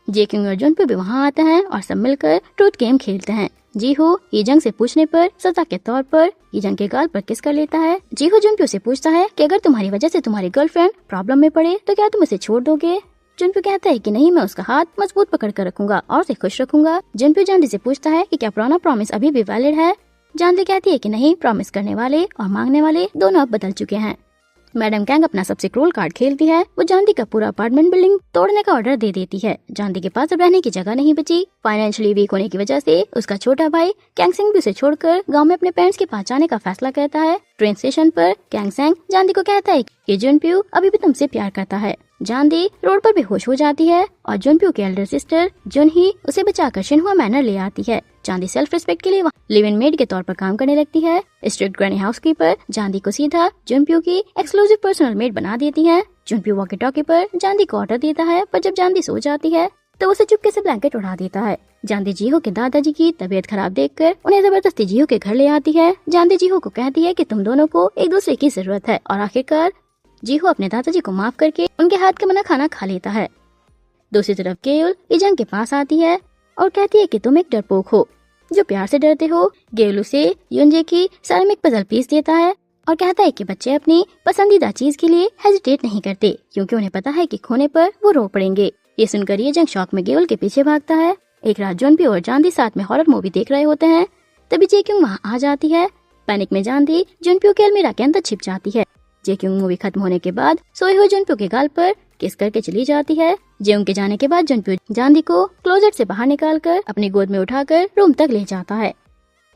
जेक्यूंग और जुनप्यो भी वहाँ आते हैं और सब मिलकर ट्रूथ गेम खेलते हैं। जीहो यीजंग से पूछने पर सजा के तौर पर यीजंग के गाल पर किस कर लेता है। जीहो जुनप्यो से पूछता है कि अगर तुम्हारी वजह से तुम्हारी गर्लफ्रेंड प्रॉब्लम में पड़े तो क्या तुम उसे छोड़ दोगे। जुनप्यो कहता है कि नहीं, मैं उसका हाथ मजबूत पकड़ कर रखूंगा और उसे खुश रखूंगा। जुनप्यो जांदी से पूछता है कि क्या पुराना प्रॉमिस अभी भी वैलिड है। जांदी कहती है कि नहीं, प्रॉमिस करने वाले और मांगने वाले दोनों अब बदल चुके हैं। मैडम गैंग अपना सबसे क्रूल कार्ड खेलती है। वो जांदी का पूरा अपार्टमेंट बिल्डिंग तोड़ने का ऑर्डर दे देती है। जांदी के पास अब रहने की जगह नहीं बची। फाइनेंशियली वीक होने की वजह से उसका छोटा भाई कैंगसैंग भी उसे छोड़कर गांव में अपने पेरेंट्स के पास जाने का फैसला करता है। ट्रेन स्टेशन पर कैंगसैंग जांदी को कहता है कि जुनप्यो अभी भी तुमसे प्यार करता है। जांदी रोड पर बेहोश हो जाती है और जुनप्यो की एल्डर सिस्टर जुनही उसे बचाकर शिन्हुआ मैनर ले आती है। जांदी सेल्फ रिस्पेक्ट के लिए लिव इन मेड के तौर पर काम करने लगती है। स्ट्रिक्ट ग्रैनी हाउसकीपर जांदी को सीधा जुनप्यो की एक्सक्लूसिव पर्सनल मेड बना देती है। जुनप्यो वॉकी टॉकी पर जांदी को ऑर्डर देता है, पर जब जांदी सो जाती है तो उसे चुपके से ब्लैंकेट उड़ा देता है। जांदी जीहो के दादाजी की तबीयत खराब देखकर उन्हें जबरदस्ती जीहो के घर ले आती है। जांदी जीहो को कहती है कि तुम दोनों को एक दूसरे की जरूरत है और आखिरकार जीहो अपने दादाजी को माफ करके उनके हाथ का बना खाना खा लेता है। दूसरी तरफ गेयुल यीजंग के पास आती है और कहती है कि तुम एक डरपोक हो जो प्यार से डरते हो। गेयुल उसे युनजे की सेरेमिक पजल पीस देता है और कहता है कि बच्चे अपनी पसंदीदा चीज के लिए हेजिटेट नहीं करते, क्योंकि उन्हें पता है कि खोने पर वो रो पड़ेंगे। ये सुनकर यीजंग शौक में गेयुल के पीछे भागता है। एक रात जुनप्यो और जांदी साथ में हॉरर मूवी देख रहे होते हैं, तभी जेक्यूंग वहाँ आ जाती है। पैनिक में जांदी जुनप्यो के अलमीरा के अंदर छिप जाती है। जेक्यूंग मूवी खत्म होने के बाद सोए हुए जुनप्यो के गाल पर किस करके चली जाती है। जेउंग के जाने के बाद जुनप्यो जांदी को क्लोजेट से बाहर निकालकर अपनी गोद में उठाकर रूम तक ले जाता है।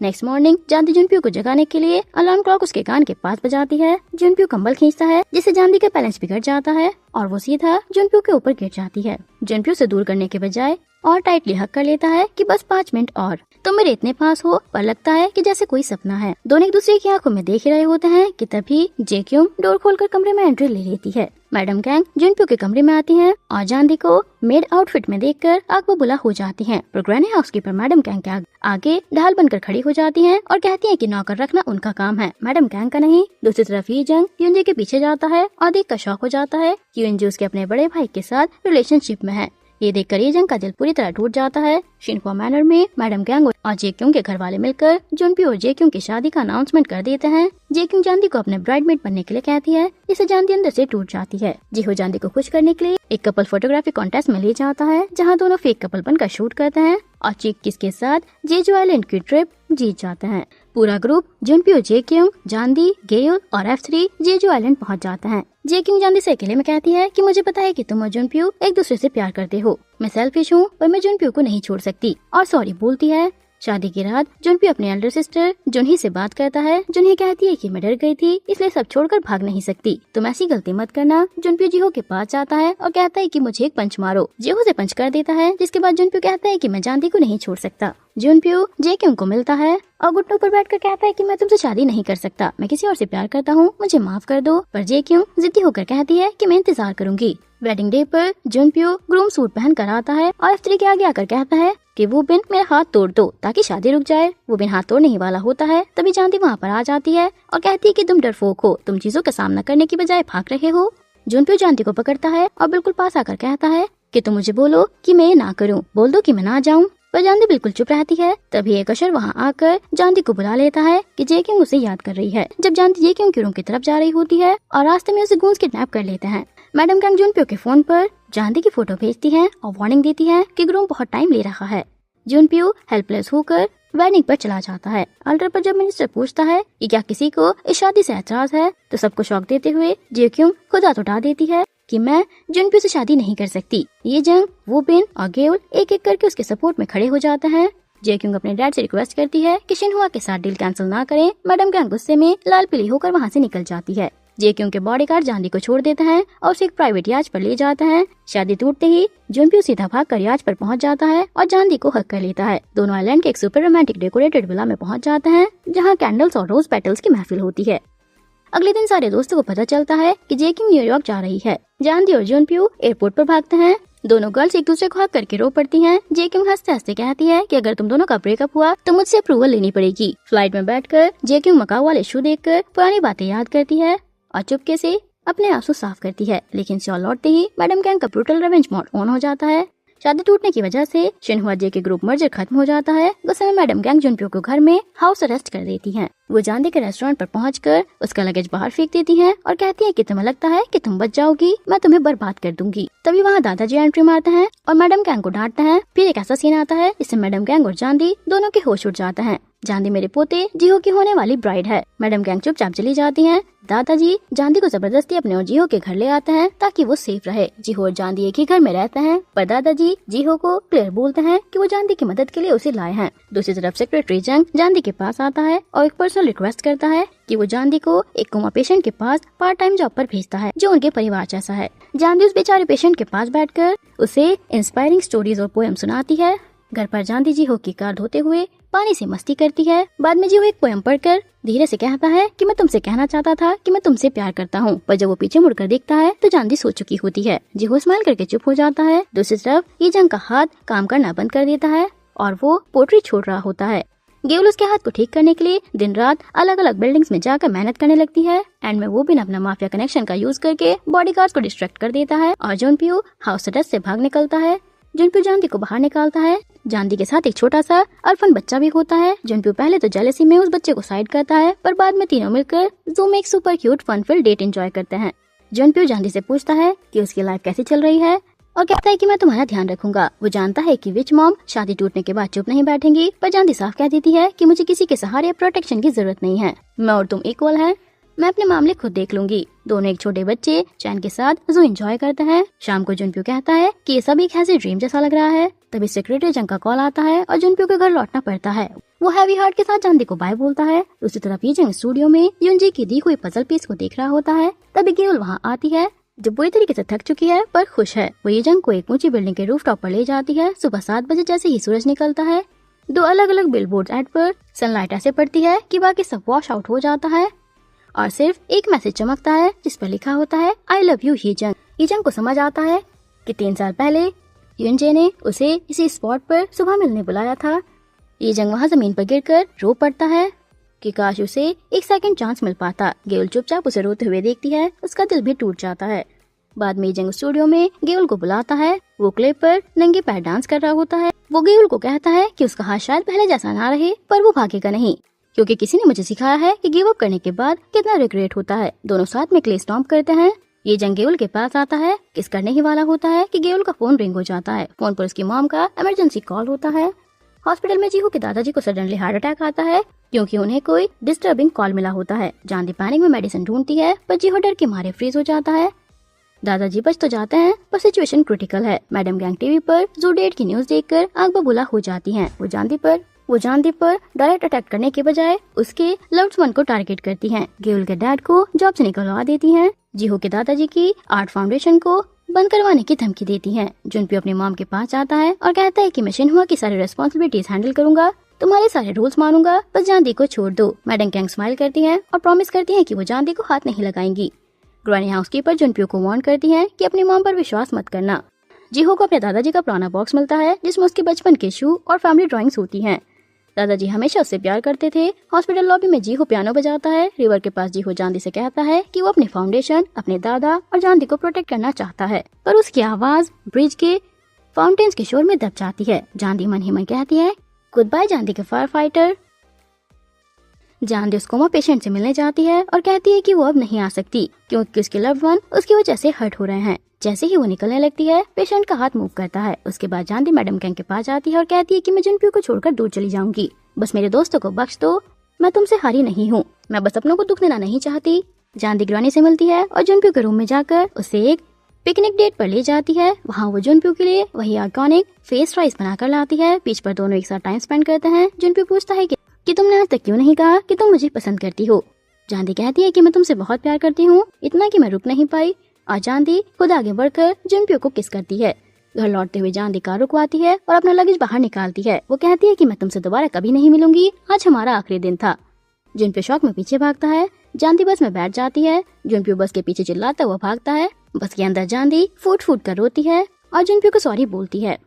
नेक्स्ट मॉर्निंग जांदी जुनप्यो को जगाने के लिए अलार्म क्लॉक उसके कान के पास बजाती है। जुनप्यो कंबल खींचता है, जिससे जांदी का बैलेंस बिगड़ जाता है और वो सीधा जुनप्यो के ऊपर गिर जाती है। जुनप्यो से दूर करने के बजाय और टाइटली हक कर लेता है कि बस 5 मिनट और। तुम मेरे इतने पास हो पर लगता है कि जैसे कोई सपना है। दोनों एक दूसरे की आंखों में देख रहे होते हैं कि तभी जेक्यूम डोर खोलकर कमरे में एंट्री ले लेती है। मैडम गैंग जुनप्यो के कमरे में आती हैं और जांदी को मेड आउटफिट में देखकर आग बबूला हो जाती हैं। पर ग्रैनी हाउसकीपर मैडम गैंग के आगे ढाल बनकर खड़ी हो जाती हैं और कहती हैं कि नौकर रखना उनका काम है, मैडम गैंग का नहीं। दूसरी तरफ ये जंग युनजी के पीछे जाता है और देखकर शॉक हो जाता है कि युनजी उसके अपने बड़े भाई के साथ रिलेशनशिप में है। ये देखकर ये जंग का दिल पूरी तरह टूट जाता है। शिनहुआ मैनर में मैडम गैंग और जेक्यूंग के घर वाले मिलकर जुनप्यो और जेक्यूंग की शादी का अनाउंसमेंट कर देते हैं। जेक्यूंग जांदी को अपने ब्राइडमेड बनने के लिए कहती है, इससे जांदी अंदर से टूट जाती है। जीहो जांदी को खुश करने के लिए एक कपल फोटोग्राफी कॉन्टेस्ट में ले जाता है, जहाँ दोनों फेक कपल बनकर शूट करते हैं और चीक किस के साथ जेजू आइलैंड की ट्रिप जीत जाते हैं। पूरा ग्रुप जुनप्यो, जेक्यूंग, जांदी, गेयोल और F3 जेजू आइलैंड पहुंच जाते हैं। जेक्यूंग जांदी से अकेले में कहती है कि मुझे पता है कि तुम और जुनप्यो एक दूसरे से प्यार करते हो। मैं सेल्फिश हूँ पर मैं जुनप्यो को नहीं छोड़ सकती और सॉरी बोलती है। शादी की रात जुनप्यो अपनी एल्डर सिस्टर जुनही से बात करता है। जुनही कहती है कि मैं डर गई थी इसलिए सब छोड़कर भाग नहीं सकती, तुम ऐसी गलती मत करना। जुनप्यो जीहो के पास जाता है और कहता है कि मुझे एक पंच मारो। जीहो से पंच कर देता है, जिसके बाद जुनप्यो कहता है कि मैं जांदी को नहीं छोड़ सकता। जुनप्यो जेक्यूंग को मिलता है और घुटनों पर बैठकर कहता है कि मैं तुमसे शादी नहीं कर सकता, मैं किसी और से प्यार करता हूँ, मुझे माफ कर दो। पर जेक्यूंग जिद्दी होकर कहती है कि मैं इंतजार करूंगी। वेडिंग डे पर जुनप्यो ग्रूम सूट पहन कर आता है और F3 के आगे आकर कहता है कि वो बिन मेरा हाथ तोड़ दो ताकि शादी रुक जाए। वो बिन हाथ तोड़ने ही वाला होता है, तभी जांदी वहाँ पर आ जाती है और कहती है कि तुम डरपोक हो, तुम चीजों का सामना करने की बजाय भाग रहे हो। जुनप्यो जांदी को पकड़ता है और बिल्कुल पास आकर कहता है कि तुम मुझे बोलो कि मैं ये ना करूँ, बोल दो कि मैं ना जाऊँ। पर जांदी बिल्कुल चुप रहती है। तभी एक अशर वहाँ आकर जांदी को बुला लेता है कि जेक्यूंग उसे याद कर रही है। जब जांदी जेक्यूंग के रूम की तरफ जा रही होती है और रास्ते में उसे गूंज किडनैप कर लेते हैं। मैडम गैंग जुनप्यो के फोन पर जांदी की फोटो भेजती है और वार्निंग देती है कि ग्रूम बहुत टाइम ले रहा है। जुनप्यो हेल्पलेस होकर वेडिंग पर चला जाता है। अल्टर पर जब मिनिस्टर पूछता है कि क्या किसी को इस शादी से ऐतराज है, तो सबको शॉक देते हुए जेक्यूंग खुद हाथ उठा देती है कि मैं जुनप्यो से शादी नहीं कर सकती। ये जंग वो बिन और गेयोल एक एक करके उसके सपोर्ट में खड़े हो जाते हैं। जेक्यूंग अपने डैड से रिक्वेस्ट करती है कि शिनहुआ के साथ डील कैंसिल ना करें। मैडम गैंग गुस्से में लाल पीली होकर वहाँ से निकल जाती है। जेक्यूंग के बॉडीगार्ड जांदी को छोड़ देते हैं और उसे एक प्राइवेट याच पर ले जाते हैं। शादी टूटते ही जुनप्यो सीधा भागकर याच पर पहुंच जाता है और जांदी को हक कर लेता है। दोनों आइलैंड के एक सुपर रोमांटिक डेकोरेटेड विला में पहुंच जाते हैं, जहां कैंडल्स और रोज पेटल्स की महफिल होती है। अगले दिन सारे दोस्तों को पता चलता है कि जेक्यूंग न्यूयॉर्क जा रही है। जांदी और जुनप्यो एयरपोर्ट पर भागते हैं। दोनों गर्ल्स एक दूसरे को हक करके रो पड़ती हैं। जेक्यूंग हंसते हंसते कहती है कि अगर तुम दोनों का ब्रेकअप हुआ तो मुझसे अप्रूवल लेनी पड़ेगी। फ्लाइट में बैठकर जेक्यूंग मकाऊ वाले शो देखकर पुरानी बातें याद करती है और चुपके से अपने आंसू साफ करती है। लेकिन सियोल लौटते ही मैडम गैंग का ब्रूटल रिवेंज मोड ऑन हो जाता है। शादी टूटने की वजह से शिनहुआ जे के ग्रुप मर्जर खत्म हो जाता है। गुस्से में मैडम गैंग जुनप्यो को घर में हाउस अरेस्ट कर देती हैं। वो जांदी के रेस्टोरेंट पर पहुंचकर उसका लगेज बाहर फेंक देती हैं और कहती है कि तुम्हें लगता है कि तुम बच जाओगी, मैं तुम्हें बर्बाद कर दूंगी। तभी वहाँ दादाजी एंट्री मारते हैं और मैडम गैंग को डांटते हैं। फिर एक ऐसा सीन आता है जिससे मैडम गैंग और जांदी दोनों के होश उड़ जाते हैं। जांदी मेरे पोते जीहो की होने वाली ब्राइड है। मैडम गैंग चुपचाप चली जाती हैं। दादाजी जांदी को जबरदस्ती अपने और जीहो के घर ले आते हैं ताकि वो सेफ रहे। जीहो और जांदी एक ही घर में रहते हैं, पर दादाजी जीहो को क्लियर बोलते हैं कि वो जांदी की मदद के लिए उसे लाए हैं। दूसरी तरफ सेक्रेटरी जंग जांदी के पास आता है और एक पर्सनल रिक्वेस्ट करता है कि वो जांदी को एक कोमा पेशेंट के पास पार्ट टाइम जॉब पर भेजता है जो उनके परिवार जैसा है। जांदी उस बेचारे पेशेंट के पास बैठकर उसे इंस्पायरिंग स्टोरीज और पोएम सुनाती है। घर पर जांदी जीहो की कार धोते हुए पानी से मस्ती करती है। बाद में जीहो एक पोएम पढ़कर धीरे से कहता है कि मैं तुमसे कहना चाहता था कि मैं तुमसे प्यार करता हूँ। पर जब वो पीछे मुड़कर देखता है तो जांदी सो चुकी होती है। जीहो स्माइल करके चुप हो जाता है। दूसरी तरफ ये जंग का हाथ काम करना बंद कर देता है और वो पोट्री छोड़ रहा होता है। गेयोल उसके हाथ को ठीक करने के लिए दिन रात अलग अलग बिल्डिंग्स में जाकर मेहनत करने लगती है। एंड में वो बिना अपना माफिया कनेक्शन का यूज करके बॉडीगार्ड्स को डिस्ट्रैक्ट कर देता है और जुनप्यो हाउस अरेस्ट से भाग निकलता है। जुनप्यो जांदी को बाहर निकालता है। जांदी के साथ एक छोटा सा अर्फन बच्चा भी होता है। जुनप्यो पहले तो जेलसी में उस बच्चे को साइड करता है, पर बाद में तीनों मिलकर जू में एक super cute fun filled date enjoy करते हैं। जुनप्यो जांदी से पूछता है कि उसकी लाइफ कैसी चल रही है और कहता है कि मैं तुम्हारा ध्यान रखूंगा। वो जानता है कि विच मॉम शादी टूटने के बाद चुप नहीं बैठेंगी, पर जांदी साफ कह देती है कि मुझे किसी के सहारे या प्रोटेक्शन की जरूरत नहीं है, मैं और तुम इक्वल हैं, मैं अपने मामले खुद देख लूंगी। दोनों एक छोटे बच्चे चैन के साथ जू एंजॉय करते हैं। शाम को जुनप्यो कहता है कि ये सब एक ऐसे ड्रीम जैसा लग रहा है। तभी सेक्रेटरी जंग का कॉल आता है और जुनप्यो के घर लौटना पड़ता है। वो हैवी हार्ट के साथ जांदी को बाय बोलता है। दूसरी तरफ ये जंग स्टूडियो में युनजी की दी हुई पजल पीस को देख रहा होता है। तभी गेयोल वहाँ आती है जो बुरी तरीके से थक चुकी है पर खुश है। वो ये जंग को एक ऊंची बिल्डिंग के रूफटॉप पर ले जाती है। सुबह 7 बजे जैसे ही सूरज निकलता है दो अलग अलग बिलबोर्ड एड पर सनलाइट ऐसे पड़ती है कि बाकी सब वॉश आउट हो जाता है और सिर्फ एक मैसेज चमकता है जिस पर लिखा होता है आई लव यू हीजंग। हीजंग को समझ आता है कि 3 साल पहले युनजे ने उसे इसी स्पॉट पर सुबह मिलने बुलाया था। हीजंग वहाँ जमीन पर गिरकर रो पड़ता है कि काश उसे एक सेकंड चांस मिल पाता। गेउल चुपचाप उसे रोते हुए देखती है, उसका दिल भी टूट जाता है। बाद में हीजंग स्टूडियो में गेउल को बुलाता है। वो क्ले पर नंगे पैर डांस कर रहा होता है। वो गेउल को कहता है कि उसका हाथ शायद पहले जैसा ना रहे, पर वो भागेगा नहीं, क्योंकि किसी ने मुझे सिखाया है कि गिव अप करने के बाद कितना रिग्रेट होता है। दोनों साथ में क्ले स्टॉम्प करते हैं। ये जंग गेउल के पास आता है, किस करने ही वाला होता है कि गेउल का फोन रिंग हो जाता है। फोन पर उसकी मॉम का इमरजेंसी कॉल होता है। हॉस्पिटल में जीहू के दादाजी को सडनली हार्ट अटैक आता है क्योंकि उन्हें कोई डिस्टर्बिंग कॉल मिला होता है। जानदी पैनिक में मेडिसिन ढूंढती है, पर जीहू डर के मारे फ्रीज हो जाता है। दादाजी बच तो जाते हैं, पर सिचुएशन क्रिटिकल है। मैडम गैंग टीवी पर जू डेट की न्यूज देखकर आग बबूला हो जाती हैं। वो जानदी पर डायरेक्ट अटैक करने के बजाय उसके लव्ड वन को टारगेट करती हैं। गेउल के डैड को जॉब से निकलवा देती हैं। जीहू के दादाजी की आर्ट फाउंडेशन को बंद करवाने की धमकी देती हैं। जुनप्यो अपनी मॉम के पास आता है और कहता है कि मैं शिनहुआ की सारी रेस्पॉन्सिबिलिटीज हैंडल करूंगा, तुम्हारे सारे रूल्स मानूंगा, बस जानदी को छोड़ दो। मैडम गैंग स्माइल करती हैं और प्रॉमिस करती हैं कि वो जानदी को हाथ नहीं लगाएंगी। ग्रैनी हाउसकीपर जुनप्यो को वार्न करती हैं कि अपनी मॉम पर विश्वास मत करना। जीहू को अपने दादाजी का पुराना बॉक्स मिलता है जिसमें उसके बचपन के शू और फैमिली ड्राइंग्स होती हैं। दादाजी हमेशा उससे प्यार करते थे। हॉस्पिटल लॉबी में जीहू पियानो बजाता है। रिवर के पास जीहू जानदी से कहता है कि वो अपने फाउंडेशन, अपने दादा और जानदी को प्रोटेक्ट करना चाहता है, पर उसकी आवाज ब्रिज के फाउंटेन्स के शोर में दब जाती है। जानदी मन ही मन कहती है गुड बाय जानदी के फायर फाइटर। जानदी उस कोमा पेशेंट से मिलने जाती है और कहती है कि वो अब नहीं आ सकती क्योंकि उसके लव्ड वन उसकी वजह से हर्ट हो रहे हैं। जैसे ही वो निकलने लगती है, पेशेंट का हाथ मूव करता है। उसके बाद जानदी मैडम गैंग के पास जाती है और कहती है कि मैं जुनप्यो को छोड़कर दूर चली जाऊंगी, बस मेरे दोस्तों को बख्श दो, मैं तुमसे हारी नहीं हूँ, मैं बस अपनों को दुख देना नहीं चाहती। जानदी ग्रैनी से मिलती है और जुनप्यो के रूम में जाकर उसे एक पिकनिक डेट पर ले जाती है। वहाँ वो जुनप्यो के लिए वही आइकॉनिक फेस राइस बनाकर लाती है। बीच पर दोनों एक साथ टाइम स्पेंड करते हैं। जुनप्यो पूछता है कि तुमने आज तक क्यों नहीं कहा कि तुम मुझे पसंद करती हो। जानदी कहती है कि मैं तुमसे बहुत प्यार करती हूँ, इतना कि मैं रुक नहीं पाई। और जानदी खुद आगे बढ़कर जुनप्यो को किस करती है। घर लौटते हुए जानदी कार रुकवाती है और अपना लगेज बाहर निकालती है। वो कहती है कि मैं तुमसे दोबारा कभी नहीं मिलूंगी, आज हमारा आखिरी दिन था। जुनप्यो शौक में पीछे भागता है। जानदी बस में बैठ जाती है। जुनप्यो बस के पीछे चिल्लाता हुआ भागता है। बस के अंदर जानदी फूट फूट कर रोती है और जुनप्यो को सॉरी बोलती है।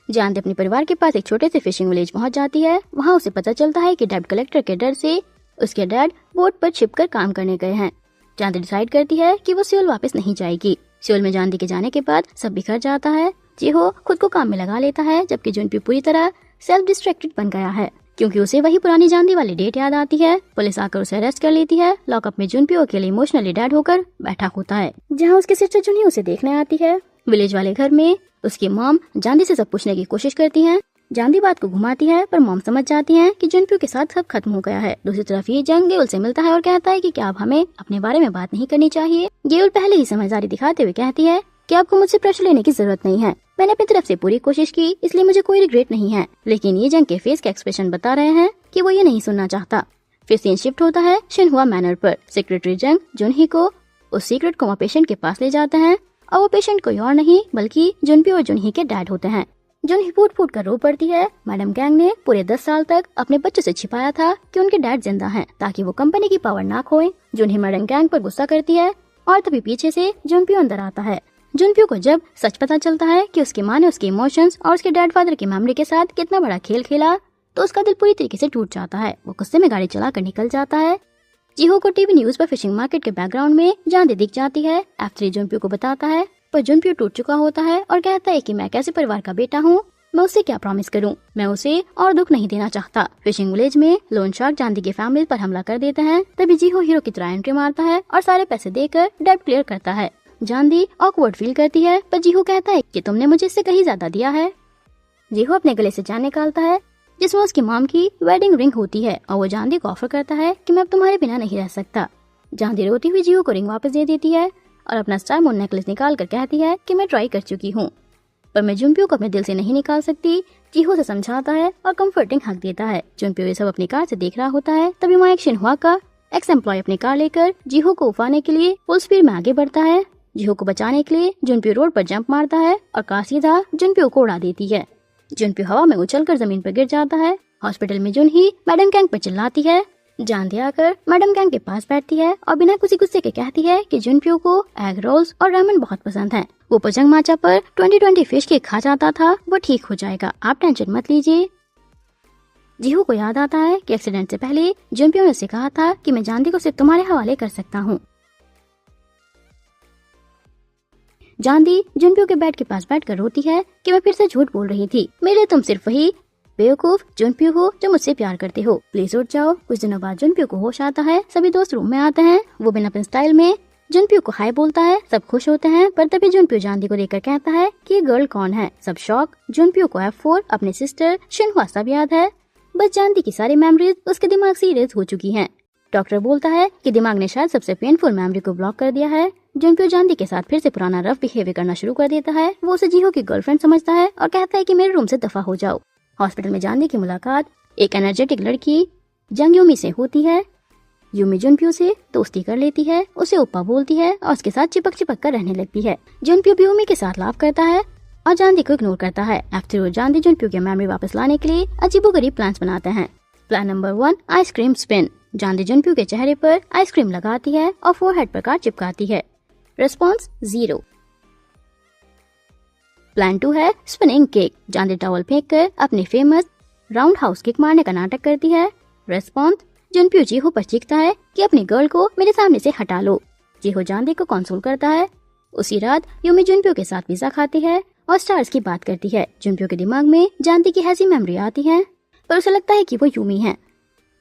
जानदी अपने परिवार के पास एक छोटे से फिशिंग विलेज पहुंच जाती है। वहाँ उसे पता चलता है कि डेब्ट कलेक्टर के डर से उसके डैड बोट पर छिपकर काम करने गए हैं। जानदी डिसाइड करती है कि वो सियोल वापस नहीं जाएगी। सियोल में जानदी के जाने के बाद सब बिखर जाता है। जीहो खुद को काम में लगा लेता है, जबकि जुनप्यो पूरी तरह सेल्फ डिस्ट्रैक्टेड बन गया है क्योंकि उसे वही पुरानी जानदी वाली डेट याद आती है। पुलिस आकर उसे अरेस्ट कर लेती है। लॉकअप में जुनप्यो अकेले इमोशनली डेड होकर बैठा होता है, जहाँ उसकी सिस्टर जुनी उसे देखने आती है। विलेज वाले घर में उसकी मॉम जानदी से सब पूछने की कोशिश करती है। जानदी बात को घुमाती है, पर मॉम समझ जाती है कि जुनप्यो के साथ सब खत्म हो गया है। दूसरी तरफ ये जंग गेउल से मिलता है और कहता है कि क्या अब हमें अपने बारे में बात नहीं करनी चाहिए। गेउल पहले ही समझदारी दिखाते हुए कहती है कि आपको मुझसे प्रेशर लेने की जरूरत नहीं है, मैंने अपनी तरफ से पूरी कोशिश की, इसलिए मुझे कोई रिग्रेट नहीं है। लेकिन ये जंग के फेस के एक्सप्रेशन बता रहे हैं कि वो ये नहीं सुनना चाहता। फिर सीन शिफ्ट होता है शिनहुआ मैनर पर। सेक्रेटरी जंग जुनही को उस सीक्रेट कोमा पेशेंट के पास ले जाते हैं और वो पेशेंट कोई और नहीं बल्कि जुनप्यो और जुनही के डैड होते हैं। जुनही फूट फूट कर रो पड़ती है। मैडम गैंग ने पूरे 10 साल तक अपने बच्चों से छिपाया था कि उनके डैड जिंदा हैं, ताकि वो कंपनी की पावर ना खोए। जुनही मैडम गैंग पर गुस्सा करती है और तभी पीछे से जुनप्यो अंदर आता है। जुनप्यो को जब सच पता चलता है कि उसकी माँ ने उसके इमोशंस और उसके डैड फादर की मेमोरी के साथ कितना बड़ा खेल खेला, तो उसका दिल पूरी तरीके से टूट जाता है। वो गुस्से में गाड़ी चला कर निकल जाता है। जीहो को टीवी न्यूज पर फिशिंग मार्केट के बैकग्राउंड में जानदी दिख जाती है। F3 जुनप्यो को बताता है, पर जुनप्यो टूट चुका होता है और कहता है कि मैं कैसे परिवार का बेटा हूँ, मैं उससे क्या प्रॉमिस करूं, मैं उसे और दुख नहीं देना चाहता। फिशिंग विलेज में लोन शार्क जानदी की फैमिली पर हमला कर देते हैं। तभी जीहो हीरो की तरह एंट्री मारता है और सारे पैसे देकर डेब्ट क्लियर करता है। जानदी ऑकवर्ड फील करती है, पर जीहो कहता है कि तुमने मुझे इससे कहीं ज्यादा दिया है। जीहो अपने गले से जान निकालता है जिसमें उसकी मॉम की वेडिंग रिंग होती है और वो जानदी को ऑफर करता है कि मैं अब तुम्हारे बिना नहीं रह सकता। जानदी रोती हुई जीहो को रिंग वापस दे देती है और अपना स्टार मून नेकलेस निकाल कर कहती है कि मैं ट्राई कर चुकी हूँ, पर मैं जुनप्यो को अपने दिल से नहीं निकाल सकती। जीहो से समझाता है और कंफर्टिंग हक देता है। जुनप्यो ये सब अपनी कार से देख रहा होता है। तभी वहाँ एक शिनहुआ का एक्स एम्प्लॉय अपनी कार लेकर जीहो को उफाने के लिए फुल स्पीड में आगे बढ़ता है। जिहो को बचाने के लिए जुनप्यो रोड पर जंप मारता है और कार सीधा जुनप्यो को उड़ा देती है। जुनप्यो हवा में उछलकर जमीन पर गिर जाता है। हॉस्पिटल में जुनही मैडम कैंग पर चिल्लाती है। जानदी आकर मैडम कैंग के पास बैठती है और बिना किसी गुस्से के कहती है कि जुनप्यो को एग रोल्स और रामेन बहुत पसंद है। वो पोचंग माचा पर 2020 फिश केक खा जाता था, वो ठीक हो जाएगा, आप टेंशन मत लीजिए। जिहो को याद आता है कि एक्सीडेंट से पहले जुनप्यो ने उसे कहा था कि मैं जानदी को सिर्फ तुम्हारे हवाले कर सकता हूँ। जानदी जुनप्यो के बेड के पास बैठकर रोती है कि मैं फिर से झूठ बोल रही थी, मेरे तुम सिर्फ वही बेवकूफ जुनप्यो हो जो मुझसे प्यार करते हो, प्लीज उठ जाओ। कुछ दिनों बाद जुनप्यो को होश आता है। सभी दोस्त रूम में आते हैं। वो बिना अपने स्टाइल में जुनप्यो को हाय बोलता है। सब खुश होते हैं, पर तभी जुनप्यो जानदी को देखकर कहता है कि ये गर्ल कौन है। सब शॉक। जुनप्यो को F4 अपने सिस्टर शिनहुआ सब याद है। बस जानदी की सारी मेमोरीज उसके दिमाग से इरेज हो चुकी हैं। डॉक्टर बोलता है कि दिमाग ने शायद सबसे पेनफुल मेमोरी को ब्लॉक कर दिया है। जुनप्यो जानदी के साथ फिर से पुराना रफ बिहेवियर करना शुरू कर देता है। वो उसे जिहो की गर्लफ्रेंड समझता है और कहता है कि मेरे रूम से दफा हो जाओ। हॉस्पिटल में जानदी की मुलाकात एक एनर्जेटिक लड़की जंग यूमी से होती है। यूमी जुनप्यो से दोस्ती कर लेती है, उसे ओप्पा बोलती है और उसके साथ चिपक चिपक कर रहने लगती है। जुनप्यो भी यूमी के साथ लाफ करता है और जानदी को इग्नोर करता है। आफ्टर ऑल जानदी जुनप्यो की मेमोरी वापस लाने के लिए अजीबोगरीब प्लान्स बनाते हैं। Plan number 1, ice cream spin. Jandi Junpyo के चेहरे पर आइसक्रीम लगाती है और फोरहेड पर कार्ड चिपकाती है। रिस्पॉन्स 0। प्लान 2 है स्पिनिंग किक। जानदी टॉवल फेंककर अपने फेमस राउंड हाउस किक मारने का नाटक करती है। रिस्पॉन्स जुनप्यो जिहो पर चीखता है कि अपनी गर्ल को मेरे सामने से हटा लो। जिहो जानदी को कंसोल करता है। उसी रात यूमी जुनप्यो के साथ पिज्जा खाती है और स्टार्स की बात करती है। जुनप्यो के दिमाग में जानदी की ऐसी मेमोरी आती है, पर उसे लगता है कि वो यूमी है।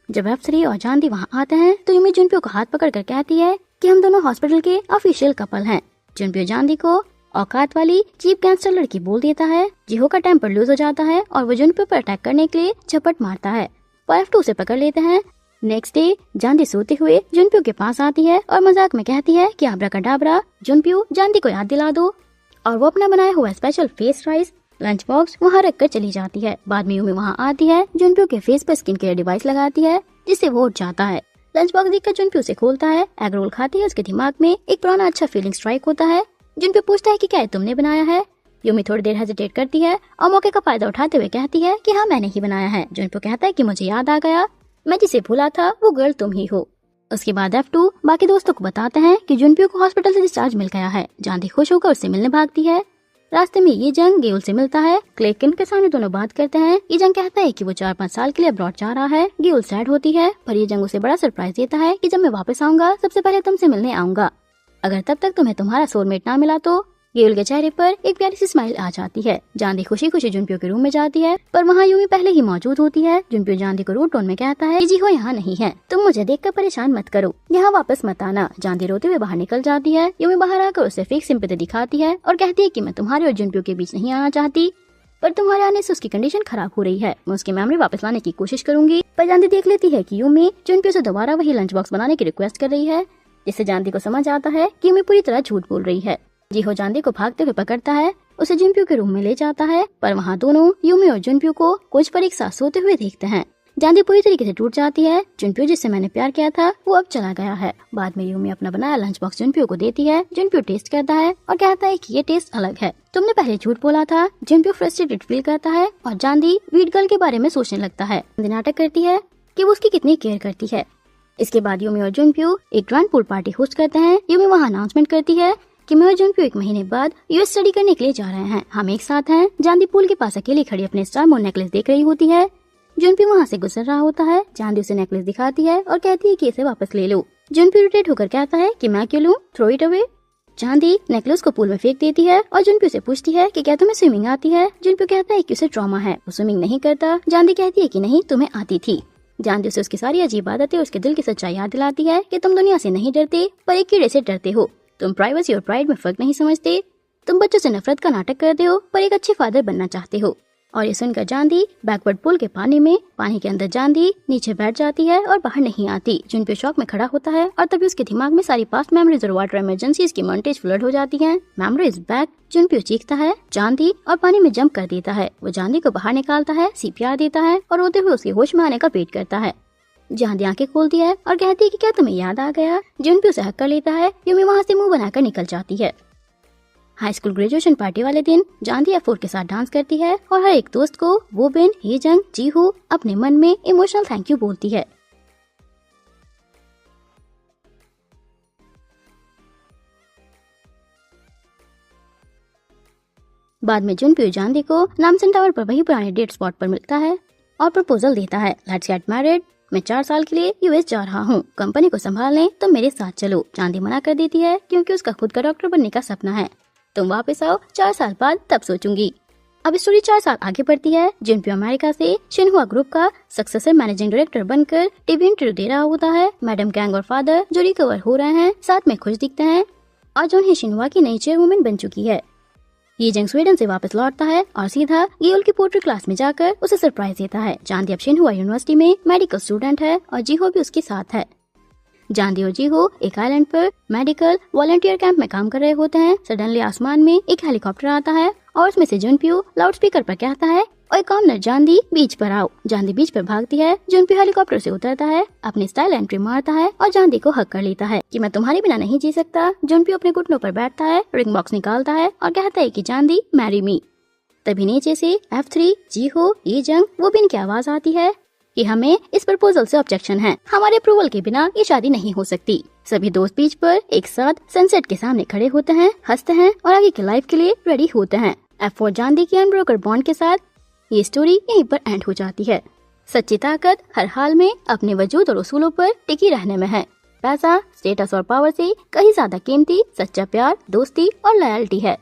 जब F3 और जानदी वहाँ आते हैं तो यूमी जुनप्यो को हाथ पकड़कर कहती है कि हम दोनों हॉस्पिटल के ऑफिशियल कपल हैं। जुनप्यो जानदी को औकात वाली चीप गैंगस्टर लड़की बोल देता है। जिहो का टेम्पर लूज हो जाता है और वो जुनप्यो पर अटैक करने के लिए झपट मारता है। वो F2 से पकड़ लेते हैं। नेक्स्ट डे जानदी सोते हुए जुनप्यो के पास आती है और मजाक में कहती है कि आब्राकडाब्रा जुनप्यो जानदी को याद दिला दो, और वो अपना बनाया हुआ special face rice lunch box वहाँ रख कर चली जाती है। बाद में यूमी वहाँ आती है, जुनप्यो के फेस पर स्किन केयर डिवाइस लगाती है जिससे वो उठ जाता है। लंच बॉक्स देखकर जुनप्यो उसे खोलता है। एग रोल खाती है। उसके दिमाग में एक पुराना अच्छा फीलिंग स्ट्राइक होता है। जुनप्यो पूछता है कि क्या तुमने बनाया है। यूमी थोड़ी देर हेजिटेट करती है और मौके का फायदा उठाते हुए कहती है कि हाँ मैंने ही बनाया है। जुनप्यो कहता है कि मुझे याद आ गया, मैं जिसे भूला था वो गर्ल तुम ही हो। उसके बाद F2 बाकी दोस्तों को बताते हैं कि जुनप्यो को हॉस्पिटल से डिस्चार्ज मिल गया है। जानदी खुश होकर उससे मिलने भागती है। रास्ते में ये जंग गेउल से मिलता है। क्लेकिन के सामने दोनों बात करते हैं। ये जंग कहता है कि वो 4-5 साल के लिए अब्रॉड जा रहा है। गेउल सैड होती है, पर ये जंग उसे बड़ा सरप्राइज देता है कि जब मैं वापस आऊंगा सबसे पहले तुमसे मिलने आऊंगा। अगर तब तक तुम्हें तुम्हारा सोलमेट ना मिला तो। गेउल के चेहरे पर एक प्यारी सी स्माइल आ जाती है। जानदी खुशी खुशी जुनप्यो के रूम में जाती है, पर वहाँ यूमी पहले ही मौजूद होती है। जुनप्यो जानदी को रूड टोन में कहता है कि जिहो यहाँ नहीं है, तुम मुझे देखकर परेशान मत करो, यहाँ वापस मत आना। जानदी रोते हुए बाहर निकल जाती है। यूमी बाहर आकर उसे फेक सिंपैथी दिखाती है और कहती है कि मैं तुम्हारे और जुनप्यो के बीच नहीं आना चाहती, पर तुम्हारे आने से उसकी कंडीशन खराब हो रही है। मैं उसकी मेमोरी वापस लाने की कोशिश करूंगी। पर जानदी देख लेती है कि यूमी जुनप्यो से दोबारा वही लंच बॉक्स बनाने की रिक्वेस्ट कर रही है, जिससे जानदी को समझ आता है कि यूमी पूरी तरह झूठ बोल रही है। जिहो जानदी को भागते हुए पकड़ता है, उसे जुनप्यो के रूम में ले जाता है, पर वहाँ दोनों यूमी और जुनप्यो को कुछ पर एक साथ सोते हुए देखते हैं। जानदी पूरी तरीके से टूट जाती है। जुनप्यो जिससे मैंने प्यार किया था वो अब चला गया है। बाद में यूमी अपना बनाया लंच बॉक्स जुनप्यो को देती है। जुनप्यो टेस्ट करता है और कहता है कि ये टेस्ट अलग है, तुमने पहले झूठ बोला था। जुनप्यो फ्रस्ट्रेटेड फील करता है और जानदी वीड गर्ल के बारे में सोचने लगता है। नाटक करती है कि वो उसकी कितनी केयर करती है। इसके बाद यूमी और जुनप्यो एक ग्रैंड पूल पार्टी होस्ट करते हैं। यूमी वहाँ अनाउंसमेंट करती है कि मैं और जुनप्यो 1 महीने बाद यूएस स्टडी करने के लिए जा रहे हैं, हम एक साथ हैं। जानदी पूल के पास अकेली खड़ी अपने स्टार मून नेकलेस देख रही होती है। जुनप्यो वहाँ से गुजर रहा होता है। जानदी उसे नेकलेस दिखाती है और कहती है कि इसे वापस ले लो। जुनप्यो इरिटेट होकर कहता है कि मैं क्यों लूं, थ्रो इट अवे। जानदी नेकलेस को पूल में फेंक देती है और जुनप्यो से पूछती है कि क्या तुम्हें स्विमिंग आती है। जुनप्यो कहता है कि उसे ट्रॉमा है, वो स्विमिंग नहीं करता। जानदी कहती है कि नहीं, तुम्हें आती थी। जानदी उसे उसकी सारी अजीब आदतें और उसके दिल की सच्चाई याद दिलाती है कि तुम दुनिया से नहीं डरते, पर एक कीड़े से डरते हो। तुम प्राइवेसी और प्राइड में फर्क नहीं समझते। तुम बच्चों से नफरत का नाटक करते हो, पर एक अच्छे फादर बनना चाहते हो। और ये सुनकर जानदी बैकवर्ड पुल के पानी के अंदर जानदी नीचे बैठ जाती है और बाहर नहीं आती। जुनप्यो शॉक में खड़ा होता है और तभी उसके दिमाग में सारी पास्ट मेमोरीज और वाटर इमरजेंसीज की मॉन्टेज फ्लड हो जाती हैं। Memories back. जुनप्यो चीखता है जानदी और पानी में जंप कर देता है। वो जानदी को बाहर निकालता है, CPR देता है और रोते हुए उसके होश में आने का वेट करता है। जानदी आंखें खोलती है और कहती है कि क्या तुम्हें याद आ गया। जुनप्यो से हक कर लेता है। यूमी वहाँ से मुंह बनाकर निकल जाती है। हाई स्कूल ग्रेजुएशन पार्टी वाले दिन जानदी F4 के साथ डांस करती है और हर एक दोस्त को वो बिन, हीजंग, जीहू अपने मन में इमोशनल थैंक यू बोलती है। बाद में जुनप्यो जानदी को नामसन टावर पर वही पुराने डेट स्पॉट पर मिलता है और प्रपोजल देता है। Let's get married. मैं 4 साल के लिए यूएस जा रहा हूँ, कंपनी को संभालने, तो मेरे साथ चलो। जानदी मना कर देती है क्योंकि उसका खुद का डॉक्टर बनने का सपना है। तुम वापस आओ 4 साल बाद, तब सोचूंगी। अब स्टोरी 4 साल आगे बढ़ती है। जुनप्यो अमेरिका से शिनहुआ ग्रुप का सक्सेसर मैनेजिंग डायरेक्टर बनकर टीवी इंटरव्यू दे रहा होता है। मैडम कैंग और फादर जो रिकवर हो रहे हैं साथ में खुश दिखते हैं और जो शिनहुआ की नई चेयरवुमन बन चुकी है। हीजंग स्वीडन से वापस लौटता है और सीधा गियोल की पोट्री क्लास में जाकर उसे सरप्राइज देता है। जानदी अब शिनहुआ यूनिवर्सिटी में मेडिकल स्टूडेंट है और जीहो भी उसके साथ है। जानदी और जीहो एक आइलैंड पर मेडिकल वॉलंटियर कैंप में काम कर रहे होते हैं। सडनली आसमान में एक हेलीकॉप्टर आता है और उसमें से जुनप्यो लाउड स्पीकर पर कहता है, ओए कॉमनर जानदी, बीच पर आओ। जानदी बीच पर भागती है। जुनप्यो हेलीकॉप्टर से उतरता है, अपनी स्टाइल एंट्री मारता है और जानदी को हक कर लेता है कि मैं तुम्हारे बिना नहीं जी सकता। जुनप्यो अपने घुटनों पर बैठता है, रिंग बॉक्स निकालता है और कहता है कि जानदी मैरी मी। तभी नीचे से F3, जीहो, हीजंग, वो बिन की आवाज आती है कि हमें इस प्रपोजल से ऑब्जेक्शन है, हमारे अप्रूवल के बिना ये शादी नहीं हो सकती। सभी दोस्त बीच पर एक साथ सनसेट के सामने खड़े होते हैं, हंसते हैं और आगे की लाइफ के लिए रेडी होते हैं। F4 जानदी की अनब्रोकन बॉन्ड के साथ ये स्टोरी यहीं पर एंड हो जाती है। सच्ची ताकत हर हाल में अपने वजूद और उसूलों पर टिकी रहने में है। पैसा, स्टेटस और पावर से कहीं ज्यादा कीमती सच्चा प्यार, दोस्ती और लॉयल्टी है।